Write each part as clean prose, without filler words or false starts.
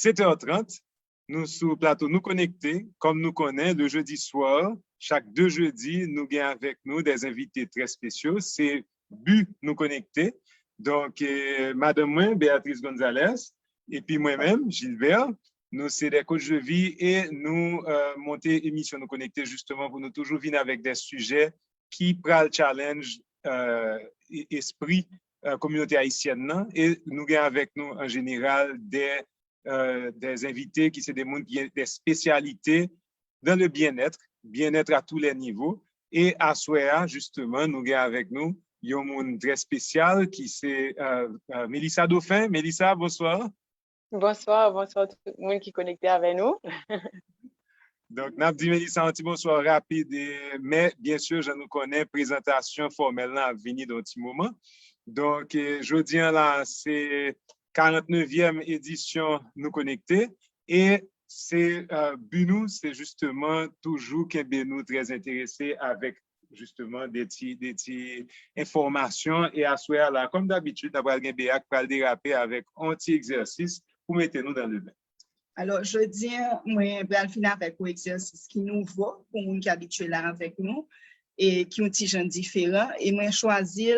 7h30, nous sur plateau nous connecter, comme nous connaissons le jeudi soir. Chaque 2 jeudis, nous avons avec nous des invités très spéciaux. C'est but nous connecter. Donc, Madame moi, Béatrice Gonzalez, et puis moi-même, Gilbert, nous sommes des coachs de vie et nous montons émission nous connecter justement pour nous toujours venir avec des sujets qui prennent le challenge esprit communauté haïtienne. Et nous avons avec nous en général des invités qui sont des mondes qui ont des spécialités dans le bien-être à tous les niveaux. Et à Soya, justement, nous avons avec nous un monde très spécial qui c'est Mélissa Dauphin. Mélissa, bonsoir. Bonsoir à tout le monde qui est connecté avec nous. Donc, nous avons dit Mélissa un petit bonsoir rapide, mais bien sûr, je nous connais, présentation formelle à venir dans un petit moment. Donc, jeudi, là, c'est 49e édition Nous Connecter et c'est Bunou, c'est justement toujours qui nous très intéressés avec justement des petites informations et à soi là, comme d'habitude, d'avoir un BA pour le déraper avec un petit exercice pour mettre nous dans le bain. Alors, je dis, moi, je vais finir avec un exercice qui est nouveau pour nous qui sont habitués là avec nous et qui ont des gens différents. Et moi, je choisis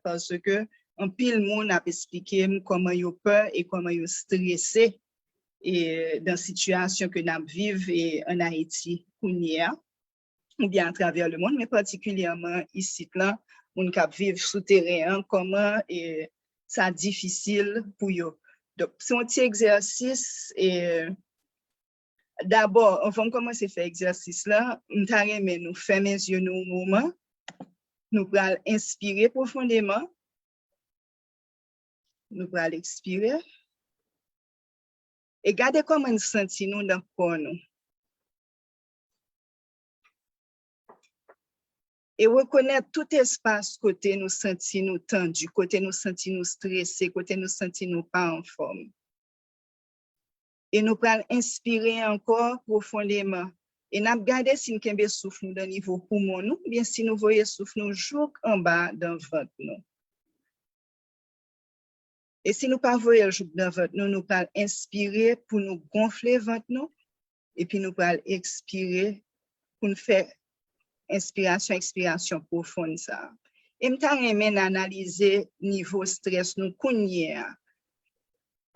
parce que un pile monde a expliqué comment ils ont peur et comment ils ont stressé et dans la situation que nous vivons en Haïti, ou bien à travers le monde, mais particulièrement ici, là, on vit sous terrain, comment et c'est difficile pour eux. Donc, c'est un petit exercice et d'abord, on va commencer à faire l'exercice là. Nous fermons les yeux un moment, nous allons inspirer profondément, nous allons expirer et regardez comment nous sentons dans le corps. Et reconnaître tout espace côté nous sentons nous tendus, côté nous sentons nous stressés, côté nous sentons nous pas en forme. Et nous allons inspirer encore profondément. Et nous regardons si nous avons souffle dans le niveau poumon, nous, bien si nous voyons souffle nous joue en bas dans le ventre. Nous. Et si nous ne voyons pas dans le ventre, nous allons inspirer pour nous gonfler le ventre. Nous, et puis nous allons expirer pour nous faire inspiration, expiration profonde. Ça. Et nous allons analyser le niveau stress nous connaissons.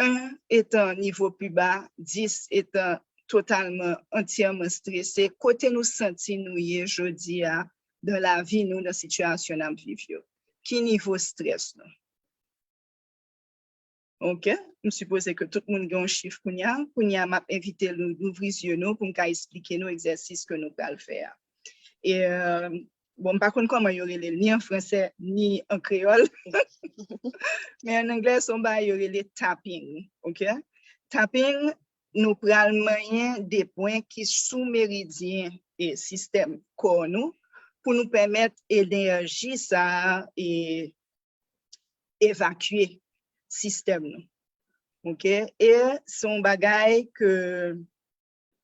1 étant niveau plus bas, 10 étant totalement, entièrement stressé. Côté nous sentons nous jeudi dans la vie, nous, dans la situation nous vivons. Qui niveau stress nous? OK? Je suppose que tout le monde a un chiffre qu'on y a m'a invité l'ouvrir les yeux pour nous expliquer nos exercices que nous allons faire. Et bon, par contre, comment il y aurait les ni en français ni en créole, mais en anglais, il y aurait les tapping. OK? Tapping, nous prenons moyen des points qui sont sous-méridiens et système corps nous pour nous permettre l'énergie ça et évacuer système nous. OK? Et son bagage que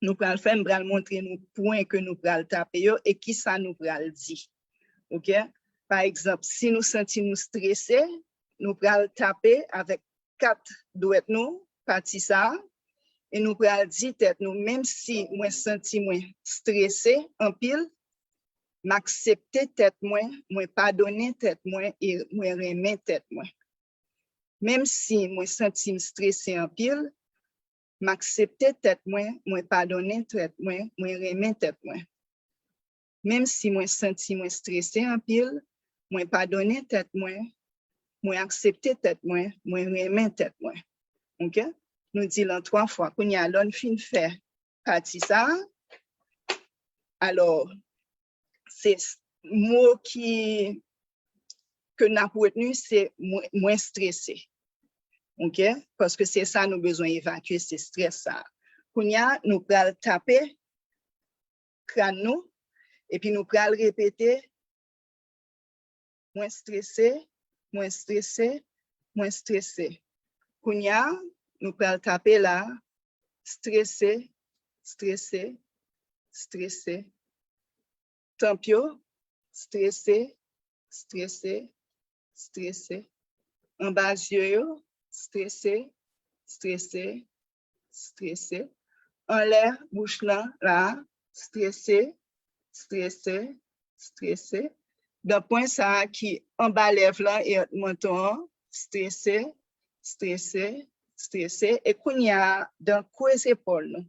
nous prenons faire, nous allons montrer nos points que nous allons taper et qui ça nous allons dire. OK? Par exemple, si nous sentons nous stressés, nous allons taper avec 4 doigts nous, partie ça, et nous allons dire tête nous, même si moi senti moi stressé en pile, m'accepter tête moi pardonner tête moi et moi remettre tête moi. Même si moi senti stressé en pile, m'accepter tête moi pardonner tête moi remettre tête moi. Même si moi senti moi stressé en pile, moi pardonner tête moi accepter tête moi remettre tête moi. OK? Nous disons 3 fois qu'on y a l'on fin faire partie ça. Alors c'est mot que n'a retenu c'est moins stressé. OK? Parce que c'est ça nous besoin évacuer c'est stress ça. Qu'on y a nous pral taper crâne nous et puis nous pral répéter moins stressé, moins stressé, moins stressé. Qu'on y a nous pral taper là stressé, stressé, stressé. Tampio, stressé, stressé, stressé. En bas yeux, stressé, stressé, stressé. En l'air, bouche là, stressé, stressé, stressé. Dans point ça qui en bas lèvre là et menton, stressé, stressé, stressé. Et qu'on y a dans quoi épaules,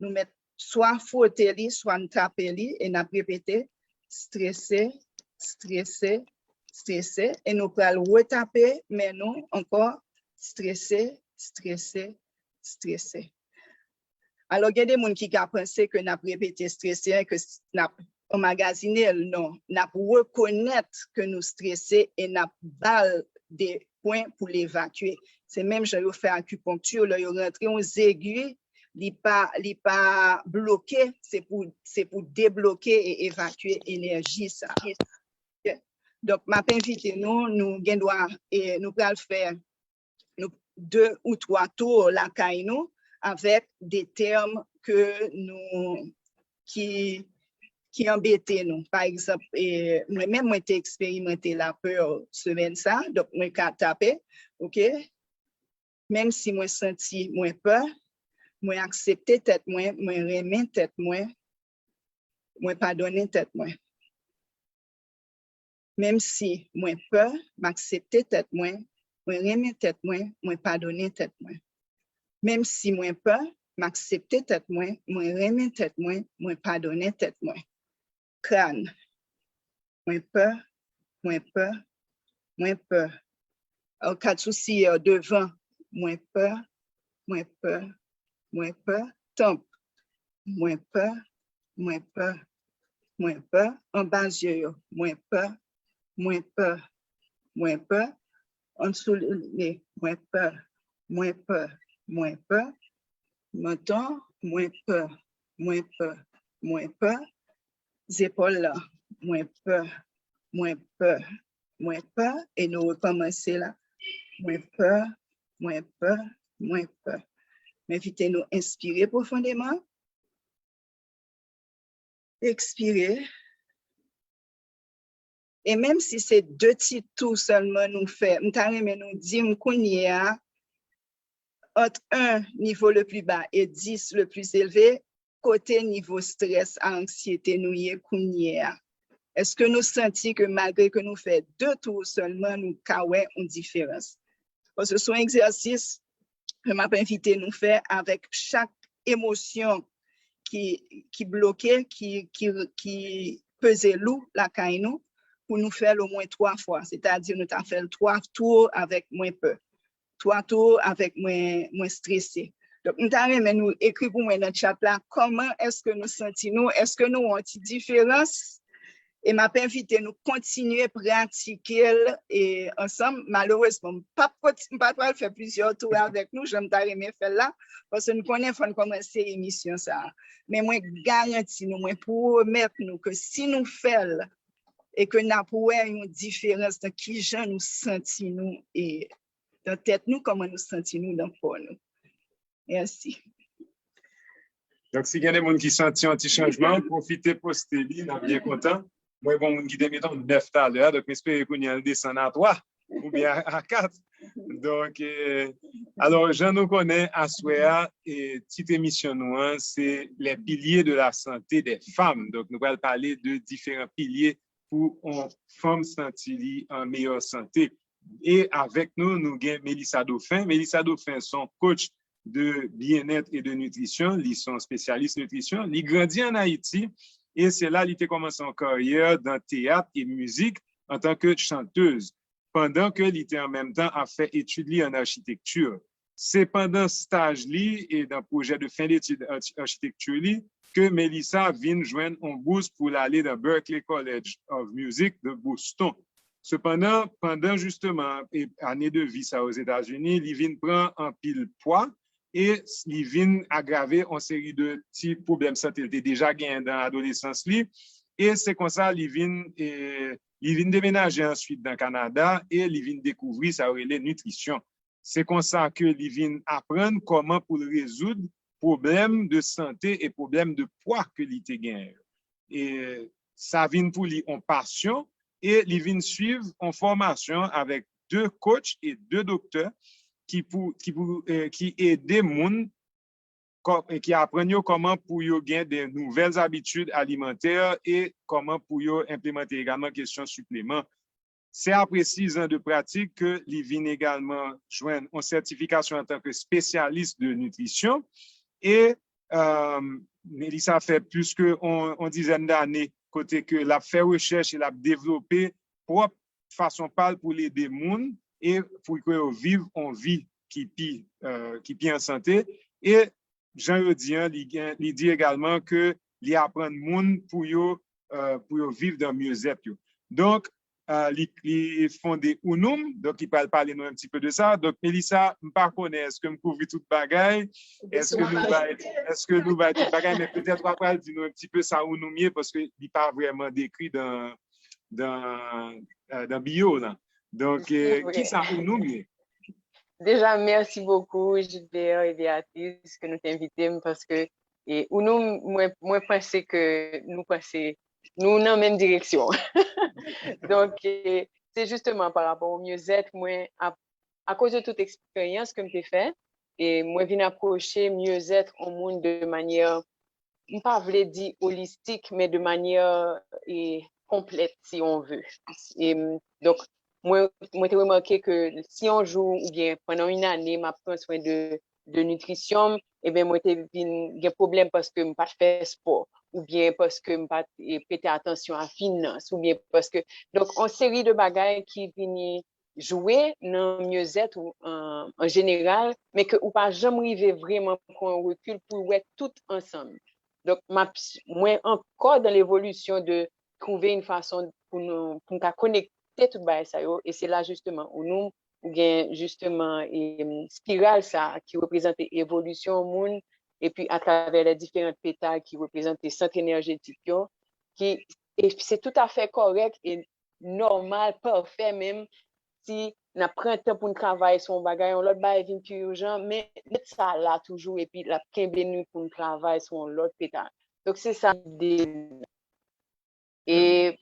nous mettons soit frotter li, soit nous taper li et nous répéter stressé, stressé, stressé. Et nous pouvons retaper, mais nous encore stressé, stressé, stressé. Alors, il y a des gens qui pensent que nous avons répété stressé, que nous avons emmagasiné. Non, nous avons reconnaître que nous stressés et nous avons des points pour l'évacuer. C'est même, je vais faire acupuncture, là, il rentre aux aiguilles, il n'est pas bloqué, c'est pour débloquer et évacuer l'énergie. Ça. Donc, je m'invite nous allons faire 2 ou 3 tours la caïno avec des termes que qui embêtent nous. Par exemple, moi-même, j'ai expérimenté la peur semaine ça, donc je vais taper, ok? Même si moi senti moins peur, moi accepter tête moi remettre tête moi pardonner tête moi. Même si moi peur, m'accepter tête moi remettre tête moi pardonner tête moi. Même si moi peur, m'accepter tête moi remettre tête moi pardonner tête moi. Crâne. Moins peur, moins peur, moins peur. En cas de souci devant, moins peur, moins peur, moins peur. Tempe, moins peur, moins peur, moins peur. En bas yeux, moins peur, moins peur, moins peur. En dessous le nez, moins peur, moins peur, moins peur. Menton, moins peur, moins peur, moins peur. Épaules là, moins peur, moins peur, moins peur. Et nous recommencer là, moins peur, moins peur, moins peur. Invitez-nous à inspirer profondément. Expirer. Et même si c'est 2 petits tours seulement nous fait, nous disons qu'on y a entre 1 niveau le plus bas et 10 le plus élevé, côté niveau stress, anxiété, nous y est. Est-ce que nous sentons que malgré que nous faisons 2 tours seulement, nous avons une différence? Parce que c'est un exercice que je m'invite à nous faire avec chaque émotion qui bloquait, qui pesait lourd la caïno, pour nous faire au moins 3 fois. C'est-à-dire, nous avons fait 3 tours avec moins peur, 3 tours avec moins stressé. Donc, nous avons écrit pour moi dans le chat là, comment est-ce que nous sentons, est-ce que nous avons une différence? Et m'a invité nous continuer à pratiquer et ensemble. Malheureusement, pas faire plusieurs tours avec nous, j'aime t'arriver faire là, parce que nous connaissons commencer l'émission ça. Mais moi, garantis nous, moi, pour mettre nous que si nous faisons et que nous avons une différence dans qui gens nous sentons nous et dans tête nous, comment nous sentons nous dans le corps nous. Merci. Donc, si il y a des gens qui sentent un petit changement, profitez, postez-les, nous sommes bien contents. Moi, bon, qui mettons 9 tout à l'heure, donc j'espère qu'on y a descend à 3 ou bien à 4. Donc, alors, je nous connais à Souéa et petite émission, c'est les piliers de la santé des femmes. Donc, nous allons parler de différents piliers pour une femme sentir en meilleure santé. Et avec nous, nous avons Mélissa Dauphin. Mélissa Dauphin, son coach de bien-être et de nutrition, ils sont spécialistes nutrition. Il grandit en Haïti. Et c'est là qu'il a commencé en carrière dans le théâtre et musique en tant que chanteuse, pendant que il en même temps a fait études en architecture. C'est pendant ce stage et dans le projet de fin d'études architecture que Mélissa vient joindre une bourse pour aller dans Berklee College of Music de Boston. Cependant, pendant justement l'année de vie aux États-Unis, il vient prendre un pile poids. Et il vient aggraver une série de petits problèmes de santé. Il était déjà gagné dans l'adolescence. Et c'est comme ça qu'il vient déménager ensuite dans le Canada et il vient découvrir ça les nutrition. C'est comme ça qu'il vient apprendre comment pour résoudre problèmes de santé et problèmes de poids que il était gagné. Et ça vient pour lui en passion et il vient suivre en formation avec 2 coachs et 2 docteurs qui aident les gens qui apprennent yo comment pour yo gagner des nouvelles habitudes alimentaires et comment pour yo implémenter également question supplément. C'est après 6 ans de pratique que li vient également joindre une certification en tant que spécialiste de nutrition et Mélissa fait plus qu'une dizaine d'années côté que l'a fait recherche et l'a développé propre façon parle pour les gens et pour que vivent en vie qui pi en santé et Jean Yodian il dit également que il apprend monde pour yo vivre dans mieux-être. Donc ils font des UNUM, donc ils parlent parler nous un petit peu de ça. Donc Mélissa, je ne connais pas, est-ce que je couvre toute bagaille? Est-ce que nous va toute bagaille, mais peut-être on va dire un petit peu ça UNUM parce qu'il n'est pas vraiment décrit dans bio là. Donc qui ça UNUM? Déjà, merci beaucoup, Gilbert et Béatrice, que nous t'invitons parce que UNUM, moi, pense que nous dans la même direction. Donc, c'est justement par rapport au mieux-être, moi, à cause de toute expérience que j'ai faite, et moi, je viens approcher mieux-être au monde de manière, je ne pas voulais dire holistique, mais de manière complète, si on veut. Et, donc, moi, j'ai remarqué que si on joue, ou bien pendant une année, je prends soin de nutrition, et bien, moi, j'ai un problème parce que je n'ai pas fait sport, ou bien parce que je n'ai pas prêté attention à la finance, ou bien parce que. Donc, une série de bagages qui viennent jouer dans le mieux-être en général, mais que ou pas jamais arriver vraiment pour un recul pour être tout ensemble. Donc, moi, encore dans l'évolution de trouver une façon pour nous connecter tout ça, et c'est là justement où nous ou bien justement spirale ça qui représente l'évolution au monde et puis à travers les différents pétales qui représentent les centres énergétiques et c'est tout à fait correct et normal, parfait même si on prend un temps pour travailler sur un bagage, on l'autre bagage vient plus urgent, mais mettre ça là toujours et puis la nous pour travailler sur l'autre pétale. Donc c'est ça l'idée. Et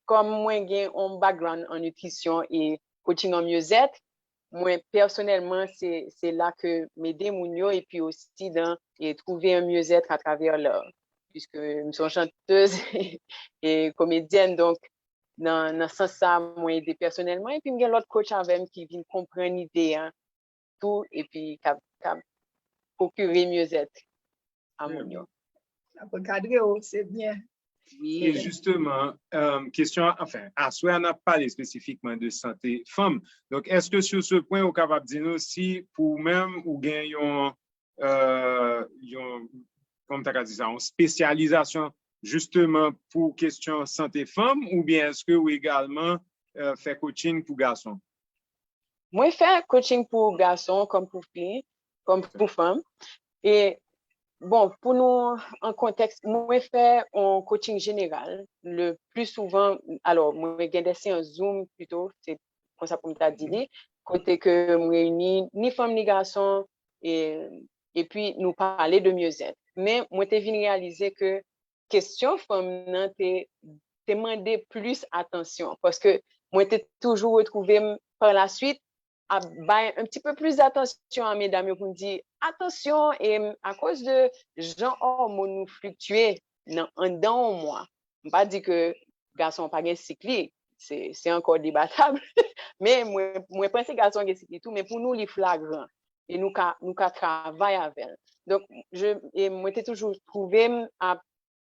comme moi j'ai un background en nutrition et coaching en mieux-être, moi personnellement c'est là que m'aider mon yo et puis aussi dans et trouver un mieux-être à travers l'art puisque je suis chanteuse et comédienne donc dans ce sens ça moi aider personnellement et puis j'ai l'autre coach avec qui vient comprendre l'idée tout et puis procurer mieux-être à mon yo. C'est bien. Oui. Et justement, question, enfin, à soi, on n'a pas parlé spécifiquement de santé femme. Donc, est-ce que sur ce point, vous êtes capable de dire nous si pour même ou gagnons, comme tu as dit ça, une spécialisation justement pour question santé femme ou bien est-ce que vous également fait coaching pour garçons? Moi, je fais coaching pour garçons comme pour filles, comme pour femmes. Et bon, pour nous, en contexte, moi, je fais un coaching général. Le plus souvent, alors, moi, j'ai des séances Zoom plutôt, c'est comme ça pour me dire, côté que je réunis ni femmes ni garçons et puis nous parler de mieux-être. Mais moi, je viens réaliser que question femme, t'es demandé plus attention parce que moi, t'ai toujours retrouvé par la suite à un petit peu plus d'attention à mesdames pour me dire attention et à cause de gens hormonaux fluctués dans moi. Je ne pas dire que garçon pas un cycle, c'est encore débattable, mais moi pense que garçon un cycle tout, mais pour nous les flagrants et nous travailler avec. Donc moi j'ai toujours trouvé à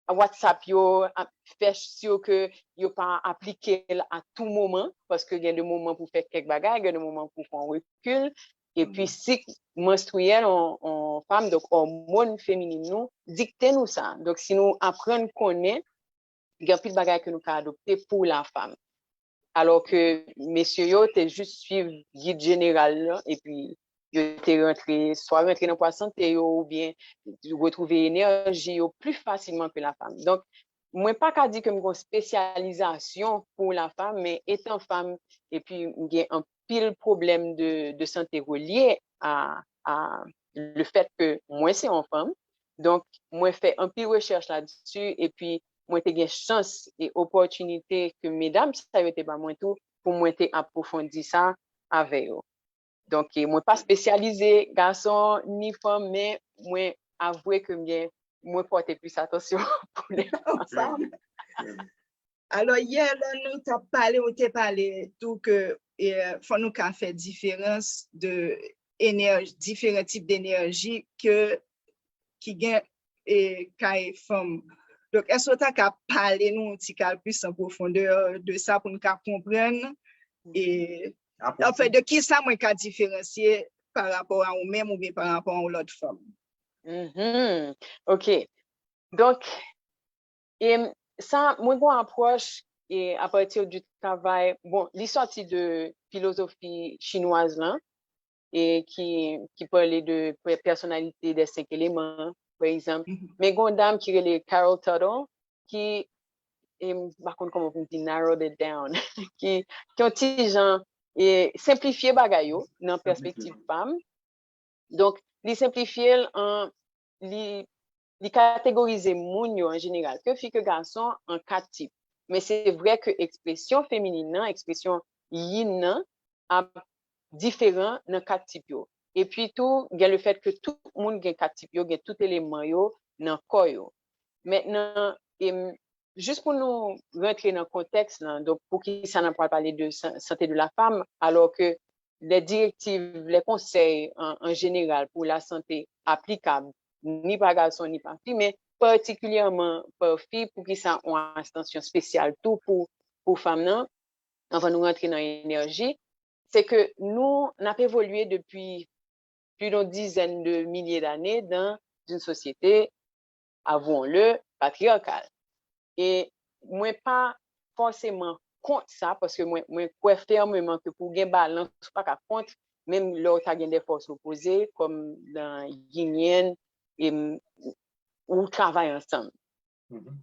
WhatsApp yo fait sûr que yo pas appliquer à tout moment parce que il y a des moments pour faire quelques bagages, il y a des moments pour faire un recul et puis cycle menstruel en femme donc hormones féminines nous dicter nous ça. Donc si nous apprenons connaître il y a plus de bagages que nous pouvons adopter pour la femme. Alors que messieurs yo t'es juste suivre guide général là, et puis soit rentrer dans la santé ou bien retrouver énergie plus facilement que la femme. Donc, moi, pas qu'à dire que j'ai une spécialisation pour la femme, mais étant femme, et puis j'ai un pile problème de santé relié à le fait que moi, c'est une femme. Donc, moi, fais un peu de recherche là-dessus, et puis moi, j'ai chance et opportunité que mesdames, ça n'était pas moi tout, pour moi, approfondir ça avec eux. Donc, moi, pas spécialisé garçon ni femme, mais moi, avouer que moi porter plus attention pour les femmes. Alors, hier, là, nous t'ai parlé tout que faut nous qu'à faire différence de énergie, différents types d'énergie qui gagnent et quand femmes. Donc, est-ce que tu as parlé nous un petit peu plus en profondeur de ça pour nous comprendre et en fait, de qui ça moi qu'à différencier par rapport à nous-mêmes ou bien par rapport à l'autre femme? OK. Donc, ça, moi, mon approche et à partir du travail, bon, l'histoire de philosophie chinoise là, et qui parlait de personnalité des 5 éléments, par exemple. Mais une dame qui est Carol Tuttle, qui, par contre, comment on dit, narrowed it down, qui ont petit gens et simplifié bagayo dans perspective femme. Donc, les simplifier en les catégoriser moun yo en général, que filles que garçons en 4 types. Mais c'est vrai que expression féminine, expression yin a différent dans 4 types yo. Et puis tout, il y a le fait que tout le monde a 4 types yo, il y a tout élément yo dans corps yo. Maintenant, juste pour nous rentrer dans le contexte là, donc pour qui ça n'a pas parlé de santé de la femme, alors que les directives, les conseils en général pour la santé applicables ni par garçon ni par fille, mais particulièrement par fille pour qui ça ont une attention spéciale tout pour femmes non, avant de nous rentrer dans l'énergie, c'est que nous avons évolué depuis plus d'une dizaine de milliers d'années dans une société, avouons-le, patriarcale. Et moi pas forcément contre ça parce que moi crois fermement que pour gagner balance pas contre même là tu as des forces opposées comme dans yin et ou travailler ensemble.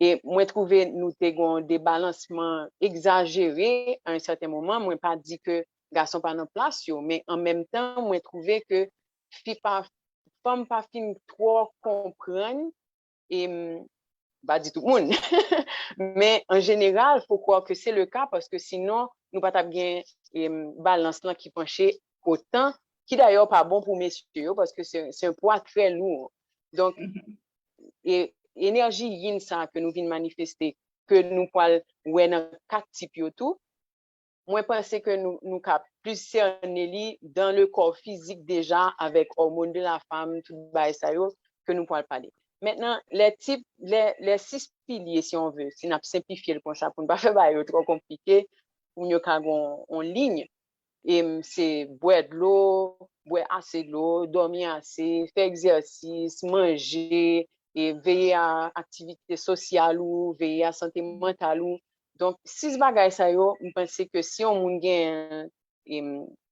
Et moi trouver nous avons des balancements exagérés à un certain moment, moi pas dit que garçon pas en place mais en même temps moi trouver que femme pas fin trop comprendre et bah dit tout le monde. Mais en général, il faut croire que c'est le cas parce que sinon, nous pas bien balance là qui penchait autant, qui d'ailleurs pas bon pour messieurs parce que c'est un poids très lourd. Donc, et énergie yin ça que nous venons manifester, que nous parlons ouais dans 4 types tout. Moi, je pense que nous cap plus cerner dans le corps physique déjà avec hormones de la femme, tout ça que nous pourrons parler. Maintenant, les 6 piliers, si on veut, si on a simplifié le concept pour ne pas faire trop compliqué, pour nous avons en ligne, et c'est boire de l'eau, boire assez de l'eau, dormir assez, faire exercice, manger, et veiller à activité sociale ou veiller à santé mentale ou. Donc, 6 bagages ça yo, je pense que si on moun gen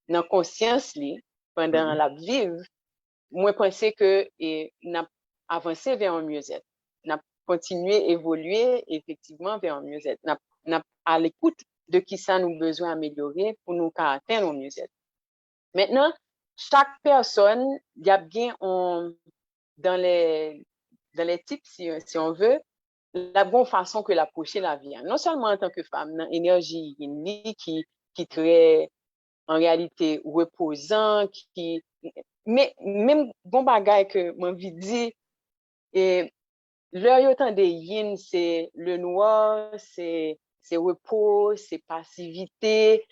dans conscience li pendant la vivre, moi pense que n'a avancer vers un mieux-être, n'a continuer évoluer effectivement vers un mieux-être, n'a à l'écoute de qui ça nous besoin améliorer pour nous atteindre un mieux-être. Maintenant, chaque personne, il y a bien dans les types si on veut la bonne façon que l'approcher la vie. Non seulement en tant que femme, dans énergie qui très en réalité reposant, mais même bon bagage que moi envie dire et l'heure autant des yin c'est le noir, c'est repos, c'est passivité.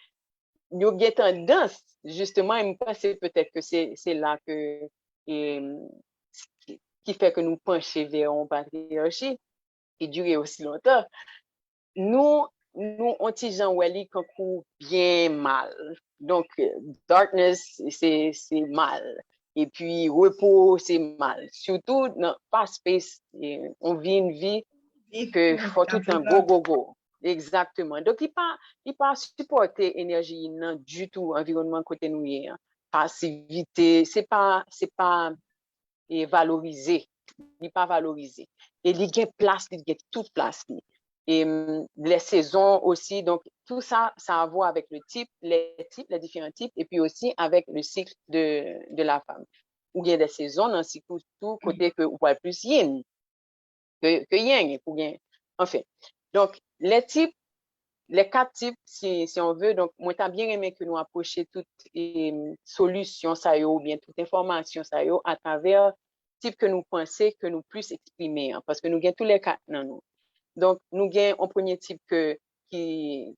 Yo gen tendance justement et me penser peut-être que c'est là que qui fait que nous pencher vers une patriarchie qui dure aussi longtemps. Nous on tijan weli kankou bien mal. Donc darkness c'est mal. Et puis repos c'est mal. Surtout dans fast space, on vit une vie que faut tout le temps go. Exactement. Donc il pas supporter énergie non du tout environnement côté nous hier. Passivité, c'est pas valorisé. Il pas valorisé. Et il y a place, il y a toute place. Et les saisons aussi, donc tout ça a à voir avec les différents types, et puis aussi avec le cycle de la femme. Ou il y a des saisons dans ce tout côté que ou pas plus yin que yang pour yin. Enfin, donc les 4 types, si on veut, donc moi t'as bien aimé que nous approchions toutes solutions ça ou bien toute information ça à travers type que nous pensons, que nous plus exprimer, hein, parce que nous avons tous les quatre dans nous. Donc, nous avons un premier type qui est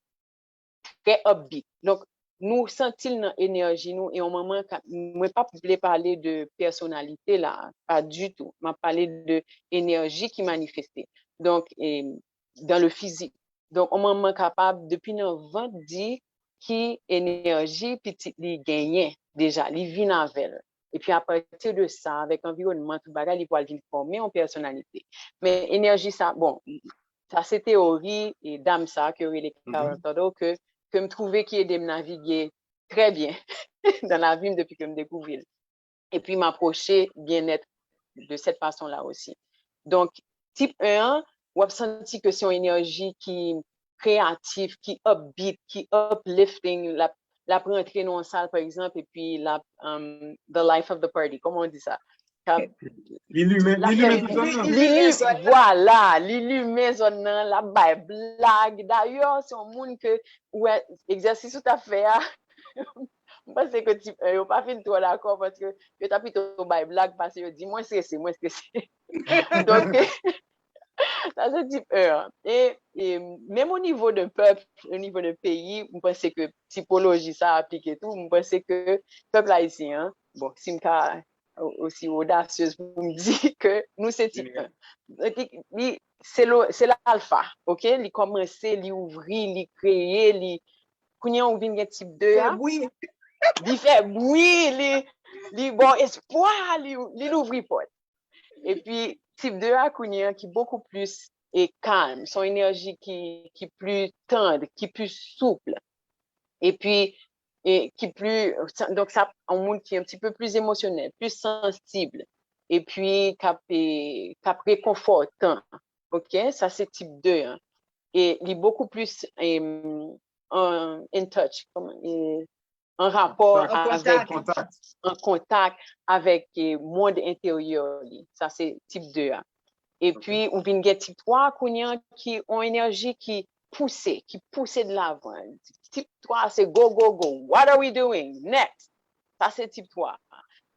très upbeat. Donc, nous sentons dans l'énergie, nous, et au moment, je ne pas parler de personnalité là, pas du tout. Je parler de énergie qui manifestait. Donc, dans le physique. Donc, au moment capable, depuis 20 dit qui énergie petit li gagnait déjà, li vient avec. Et puis à partir de ça, avec environnement, tout bagage, il va former en personnalité. Mais énergie, ça, bon, ça c'est théorie et dame ça, que les caractères que me trouvais qui est de me naviguer très bien dans la vie depuis que me découvrir. Et puis m'approcher bien-être de cette façon-là aussi. Donc, type 1, on a senti que c'est une énergie qui créative, qui upbeat, qui uplifting, la rentrer dans une salle, par exemple, et puis the life of the party, comment on dit ça? Voilà, l'illumer zone, la blague. D'ailleurs, c'est un monde que, ouais, exercice tout à fait, je pense que tu n'as pas fait trop d'accord parce que tu as plutôt blague parce que tu dis, moi, c'est. Donc, ça, c'est type 1. Et même au niveau d'un peuple, au niveau d'un pays, je pense que typologie, ça applique et tout. Je pense que le peuple haïtien, bon, si je suis aussi audacieuse pour me dire que nous, c'est type 1. C'est l'alpha, ok? Il commence, il ouvre, il crée, quand on vient type 2, oui. Il fait bruit, il bon espoir, il ouvre porte. Et puis, type 2 à Kounia qui est beaucoup plus calme, son énergie qui est plus tendre, qui est plus souple. Et puis, qui plus, donc ça, un monde qui est un petit peu plus émotionnel, plus sensible. Et puis, qui a réconfortant. OK? Ça, c'est type 2. Hein. Et il est beaucoup plus in touch, en rapport avec, en contact avec le monde intérieur. Ça, c'est type 2. Et puis, on vient de type 3, qui ont une énergie qui pousse de l'avant. Type 3, c'est go, go, go. What are we doing? Next. Ça, c'est type 3.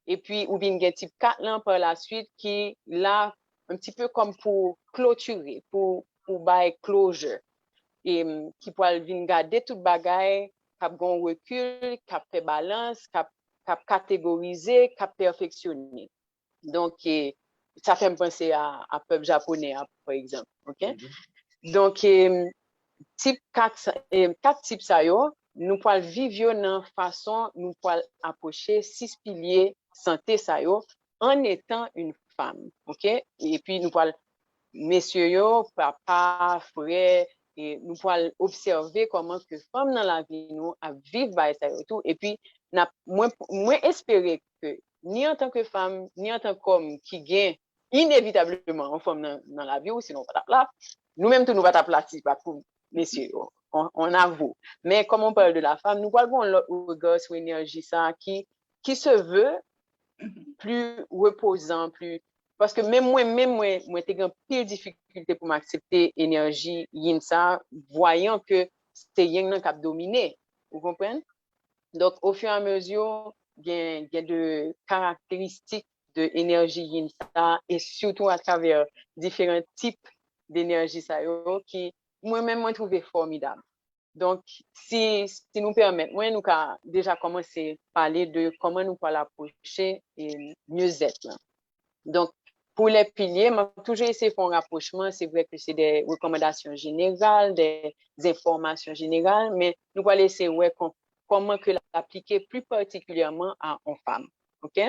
Et puis, on vient de type 4, là, par la suite, qui, là, un petit peu comme pour clôturer, pour bailler closure. Et qui peut venir garder toute bagaille, cap gon recul, cap fait balance, cap catégoriser, cap perfectionner. Donc, ça fait me penser à peuple japonais, par exemple. OK? Donc, type 4 types ça yo, nous pouvons vivre dans façon, nous pouvons approcher 6 piliers santé ça yo, en étant une femme. OK? Et puis, nous pouvons, messieurs yo, papa, frère, et nous pouvons observer comment que femme dans la vie nous a vivre by ça et tout. Et puis, moins espérer que ni en tant que femme, ni en tant qu'homme qui gagne inévitablement en femme dans la vie, ou sinon pas là, nous-mêmes nous pas là, pour messieurs, on avoue. Mais comme on parle de la femme, nous parlons de regard sur l'énergie ça qui se veut plus reposant, plus parce que même moi j'ai une pile difficulté pour m'accepter énergie yin ça voyant que c'est yin qui a dominé, vous comprenez? Donc au fur et à mesure il y a de caractéristiques de énergie yin ça et surtout à travers différents types d'énergie ça qui moi-même moi trouvé formidable. Donc, si nous permettez, moi, nous avons déjà commencé à parler de comment nous pouvons l'approcher et mieux être. Là. Donc, pour les piliers, moi, toujours essayé de faire un rapprochement. C'est vrai que c'est des recommandations générales, des informations générales, mais nous allons essayer de comment que l'appliquer plus particulièrement à une femme. OK?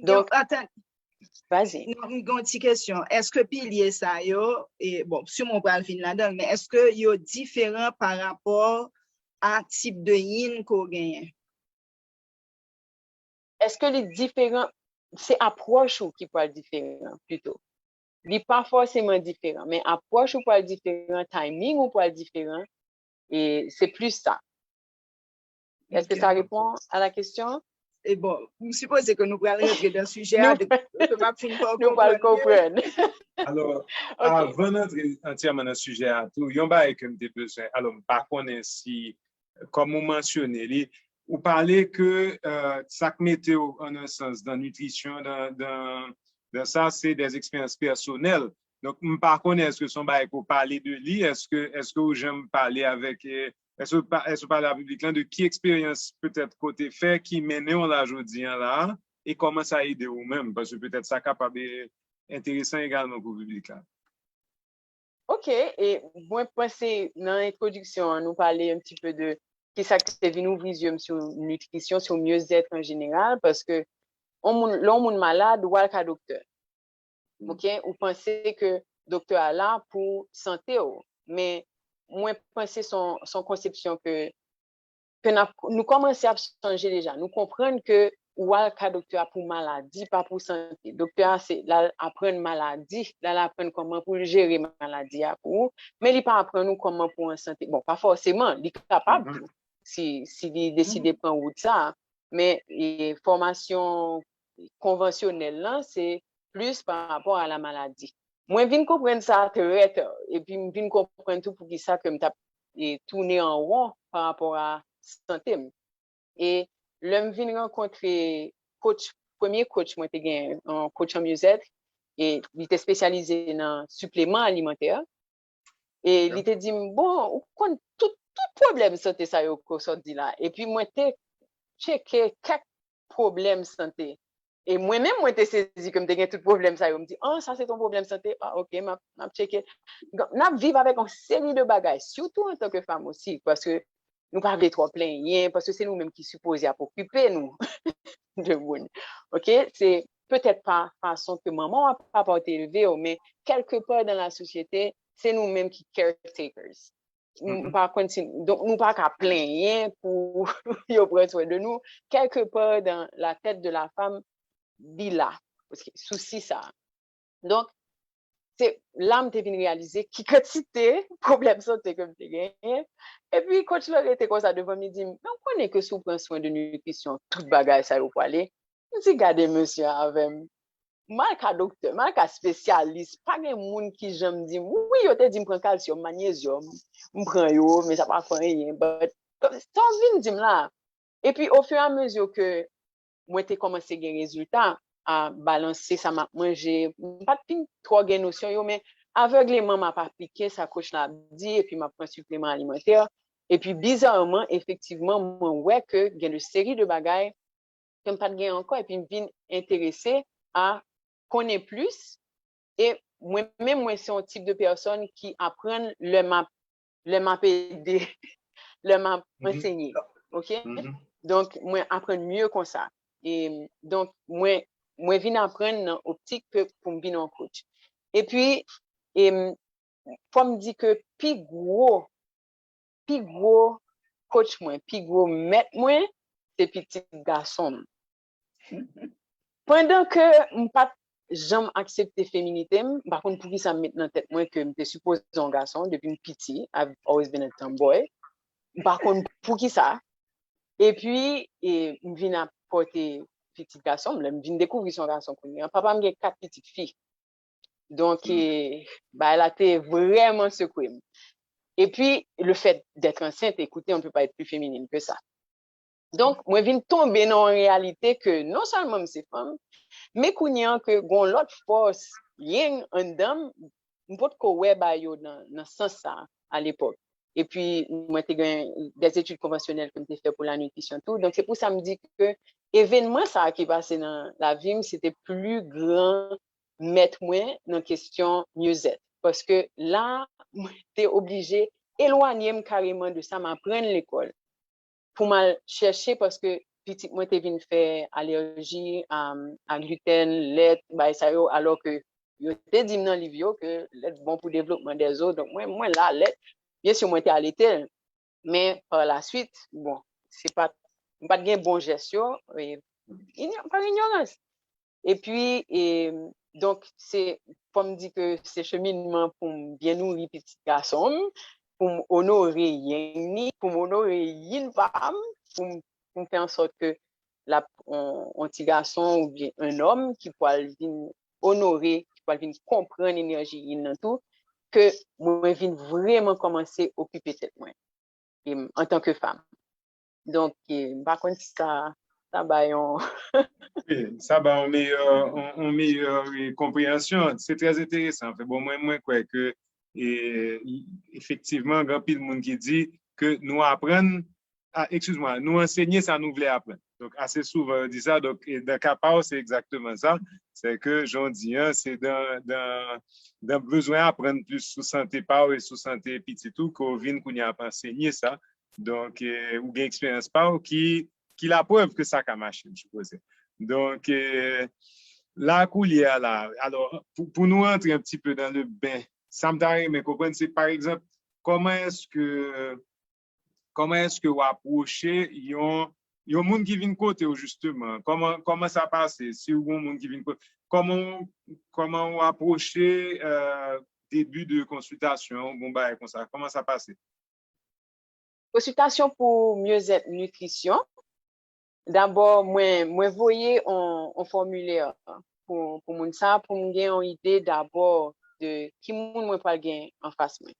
Donc, attends. Vas-y. Une petite question. Est-ce que pilier ça yo, et bon, sûrement on va le finir là-dedans, mais est-ce que yo différent par rapport à type de yin qu'on gagne? Est-ce que les différents, c'est approche ou qui peut être différent plutôt? Il n'est pas forcément différent, mais approche ou peut être différent, timing ou peut être différent, et c'est plus ça. Est-ce que ça répond à la question? Et bon, je suppose que nous allons rentrer dans le sujet. Nous allons comprendre. Alors, avant d'entrer entièrement dans le sujet, il y a un bail que j'ai besoin. Alors, par contre, si, comme vous mentionnez, vous parlez que ça mettait en un sens dans la nutrition, dans Donc, ça, c'est des expériences personnelles. Donc, par contre, est-ce que son bail pour parler de lui, est-ce que j'aime parler avec, est-ce que parler à la public là, de qui expérience peut-être côté fait, qui mène on la aujourd'hui là, et comment ça aide ou même, parce que peut-être ça capable d'être intéressant également pour le public là. OK, et moi, penser dans l'introduction, nous parler un petit peu de qui ça qui est venu ouvrir les yeux sur nutrition, sur mieux-être en général, parce que l'homme malade ou à docteur. OK, ou pensez que docteur est là pour santé, mais moi, penser son conception que nous commençons à changer déjà. Nous comprenons que ou al ka docteur pour maladie, pas pour santé. Docteur, c'est là apprendre maladie, là apprendre comment pour gérer maladie pour, mais il pas apprendre comment pour en santé. Bon, pas forcément, il est capable si il décide de prendre route ça, mais formation conventionnelle là, c'est plus par rapport à la maladie. Moi, je viens comprendre ça très et puis je viens comprendre tout pour qui ça que je tourner en rond par rapport à santé. Et l'homme vient rencontrer premier coach, moi, t'ai gagné un coach en mieux-être, et il était spécialisé dans suppléments alimentaires. Et il te dit, bon, tout problème santé, ça y est, sorti là. Et puis, moi, t'ai checké quelques problèmes santé. Et moi-même, moi, t'ai saisi comme t'ai gagné tout problème, ça y est. On me dit, oh, ça, c'est ton problème santé. Ah, ok, m'a checké. On vivre avec une série de bagages, surtout en tant que femme aussi, parce que nous ne pouvons trop plaindre, parce que c'est nous-mêmes qui supposons à occuper nous de monde. OK? C'est peut-être pas façon que maman n'a pas été élevée, mais quelque part dans la société, c'est nous-mêmes qui caretakers. Par contre, donc, nous pas qu'à plaindre pour prendre soin de nous. Quelque part dans la tête de la femme, dit là. Parce que souci ça. Donc, c'est l'âme te vient réaliser qui quantité problème santé comme tu gagné. Et puis coach là était comme ça devant me dit mais on connaît que si on prend soin de nutrition tout bagage ça au aller. Je dis regardez monsieur avec marque docteur marque spécialiste pas de monde qui j'aime dit oui yo te dit me prend calcium magnésium me prend yo mais ça pas faire rien but ça vient dire là. Et puis au fur et à mesure que moi t'ai commencé à gagner résultat à balancer ça m'a mangé pas trop gain notion mais aveuglément m'a pas appliqué ça coach l'a dit et puis m'a pris un supplément alimentaire et puis bizarrement effectivement moi ouais que il y a une série de bagages que pas de gain encore et puis me vinn intéressé à connaître plus et moi-même moi c'est un type de personne qui apprend le map aider le map enseigner OK donc moi apprendre mieux comme ça. Et donc, moi viens apprendre dans l'optique pour me venir en coach. Et puis, faut me dire que plus gros coach moi, plus gros maître moi, c'est petit garçon. Pendant que je pas jamais accepté féminité, par contre, pour qui ça me met dans la tête moi que je suppose un garçon depuis petit, I've always been a tomboy. Par contre, pour qui ça? Et puis, je viens apporter petit garçon, je viens découvrir son garçon. Papa m'a 4 petites filles. Donc, bah, elle a été vraiment secouée. Et puis, le fait d'être enceinte, écoutez, on ne peut pas être plus féminine que ça. Donc, moi, je viens tomber dans une réalité que non seulement c'est femme, mais qu'on y a que gon l'autre force, rien en dame, n'importe quoi web dans ce sens ça à l'époque. Et puis, moi, j'ai des études conventionnelles que j'ai fait pour la nutrition, tout. Donc, c'est pour ça que je me dis que l'événement ça qui passait dans la vie, c'était plus grand mettre moi dans la question mieux-être. Parce que là, j'étais obligée d'éloigner carrément de ça, m'apprendre l'école. Pour me chercher, parce que petit, moi, j'étais venu faire allergie à gluten, lait, bah, ça, alors que je t'ai dit dans le livre que lait bon pour le développement des os. Donc, moi, là, lait, bien sûr, moi, j'étais allaité, mais par la suite, bon, c'est pas de bon gestion, par ignorance. Et puis, donc, c'est, pour me dire que c'est cheminement pour bien nourrir petit garçon, pour honorer Yéni, pour honorer une femme, pour faire en sorte que un petit garçon ou bien un homme qui pourra venir honorer, qui pourra venir comprendre l'énergie dans tout, que moi, je viens vraiment commencer à occuper cette moi en tant que femme. Donc, par contre, ça, ça va, on... Oui, ça va en meilleure compréhension. C'est très intéressant. Fait, bon, moi, quoi que, et, effectivement, grand pile de monde qui dit que nous apprenons, excuse-moi, nous enseigner, ça nous voulait apprendre. Donc, assez souvent, on dit ça. Donc, et dans Capao, c'est exactement ça. C'est que, j'en dis, hein, c'est d'un besoin d'apprendre plus sous santé pao et sous santé petit tout, qu'on vient qu'on y a enseigné ça. Donc, ou bien expérience pao qui la preuve que ça a marché, je suppose. Donc, la coulière, là, alors, pour nous entrer un petit peu dans le bain, ça me paraît, mais comprendre, c'est par exemple, comment est-ce que vous approchez, il y a un monde qui vient de côté, justement, comment ça passe, si vous avez un monde qui vient de côté, comment vous approchez début de consultation, bon, bah, comme ça, comment ça passe? Consultation pour mieux-être nutrition. D'abord, moi voyais un formulaire pour moun ça, pour me gagner une idée d'abord de qui moun moi pas gagner en face moi.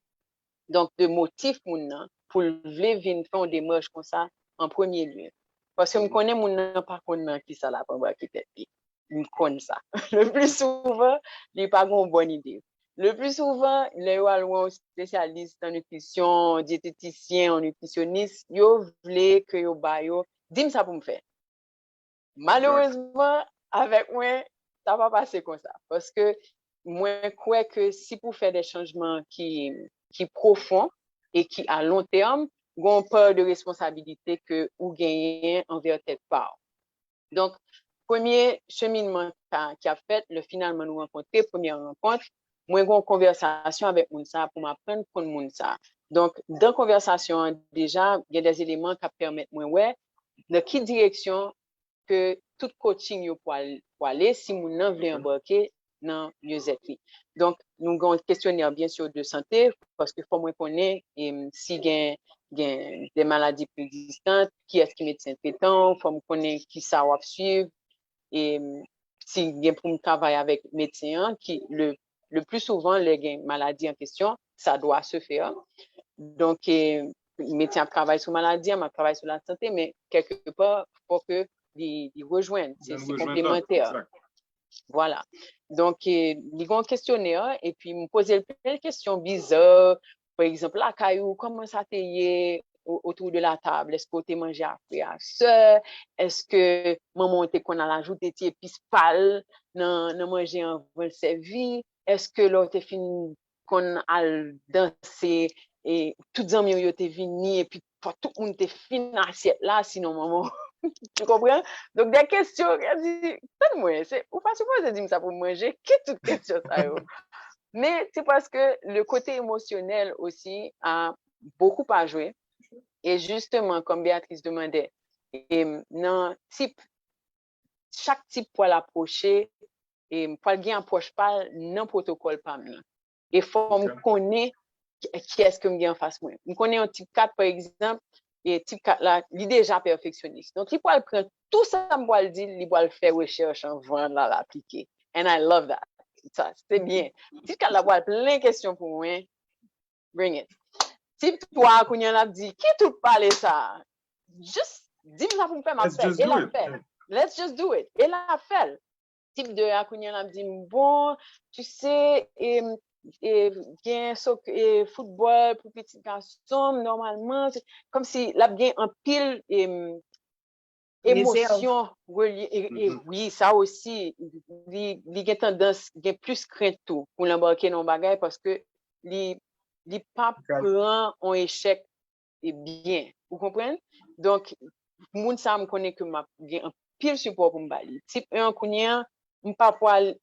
Donc, de motif moun nan, pour vle vin faire une démarche comme ça en premier lieu. Parce que je connais moun nan pas connait qui ça la pas qui tête li. Je connais ça. Le plus souvent, il pas une bonne idée. Le plus souvent, les yo spécialistes en nutrition, diététicien, en nutritionniste, yo vle que yo ba yo dis ça pour me faire. Malheureusement, avec moi, ça va passer comme ça. Parce que moi, crois que si pour faire des changements qui profonds et qui à long terme, on peur de responsabilité que vous gagnez envers telle part. Donc, premier cheminement qui a fait, le finalement nous rencontrer, première rencontre, moi, j'ai une conversation avec Mounsa pour m'apprendre pour Mounsa. Donc, dans la conversation, déjà, il y a des éléments qui permettent, moi, ouais, dans quelle direction que tout coaching pour aller si mon nan veut embarquer dans mieux-être. Donc, nous avons un questionnaire, bien sûr, de santé, parce que faut moi connaître si il y a des maladies préexistantes, qui est-ce qui est médecin traitant, faut me connaître qui ça va suivre, et si il y a pour me travailler avec médecin, qui le plus souvent, les maladies en question, ça doit se faire. Donc, médecin travaille sur maladie, on travaille sur la santé, mais quelque part, il faut que ils rejoignent, c'est complémentaire. Voilà. Donc, ils ont un questionnaire et puis me poser plein de questions bizarres. Par exemple, la caillou, comment ça t'est autour de la table? Est-ce que tu mangé après à ça? Est-ce que maman était qu'on a ajouté des épices pâles dans manger en vol servi? Est-ce que l'autre est fini qu'on a dansé et toutes les amis ont été venus et puis tout le monde était fini assiette là, sinon maman. Tu comprends? Donc, des questions, elle dit, donne-moi, ou pas supposé dire ça pour manger, qui toute question ça yo? Mais c'est parce que le côté émotionnel aussi a beaucoup à jouer. Et justement, comme Béatrice demandait, non, chaque type pour l'approcher, et pour le approche pas, non protocole pas maintenant. Et faut me connaître qui est-ce que me gagne en face moi. Me connaît un type 4, par exemple, et type 4 là, il est déjà perfectionniste. Donc, il peut prendre tout ça, moi le dire, il peut faire recherche avant de l'appliquer. And I love that. Ça, c'est bien. Type 4 là, il plein de questions pour moi. Bring it. Type 3, quand il a dit, qui tout parle ça? Juste, dis-moi ça pour me faire ma fête. Et la fait. Let's just do it. Et la fait. Type 2, quand il a dit, bon, tu sais, et bien football pour petits garçons normalement comme si là bien en pile émotion reliée et oui ça aussi il a tendance il plus crainte tout pour l'embarquer dans bagage parce que il pas prend un échec et bien vous comprenez donc moun ça me connaît que m'a bien en pile support pour me bali type 1 connait pas poil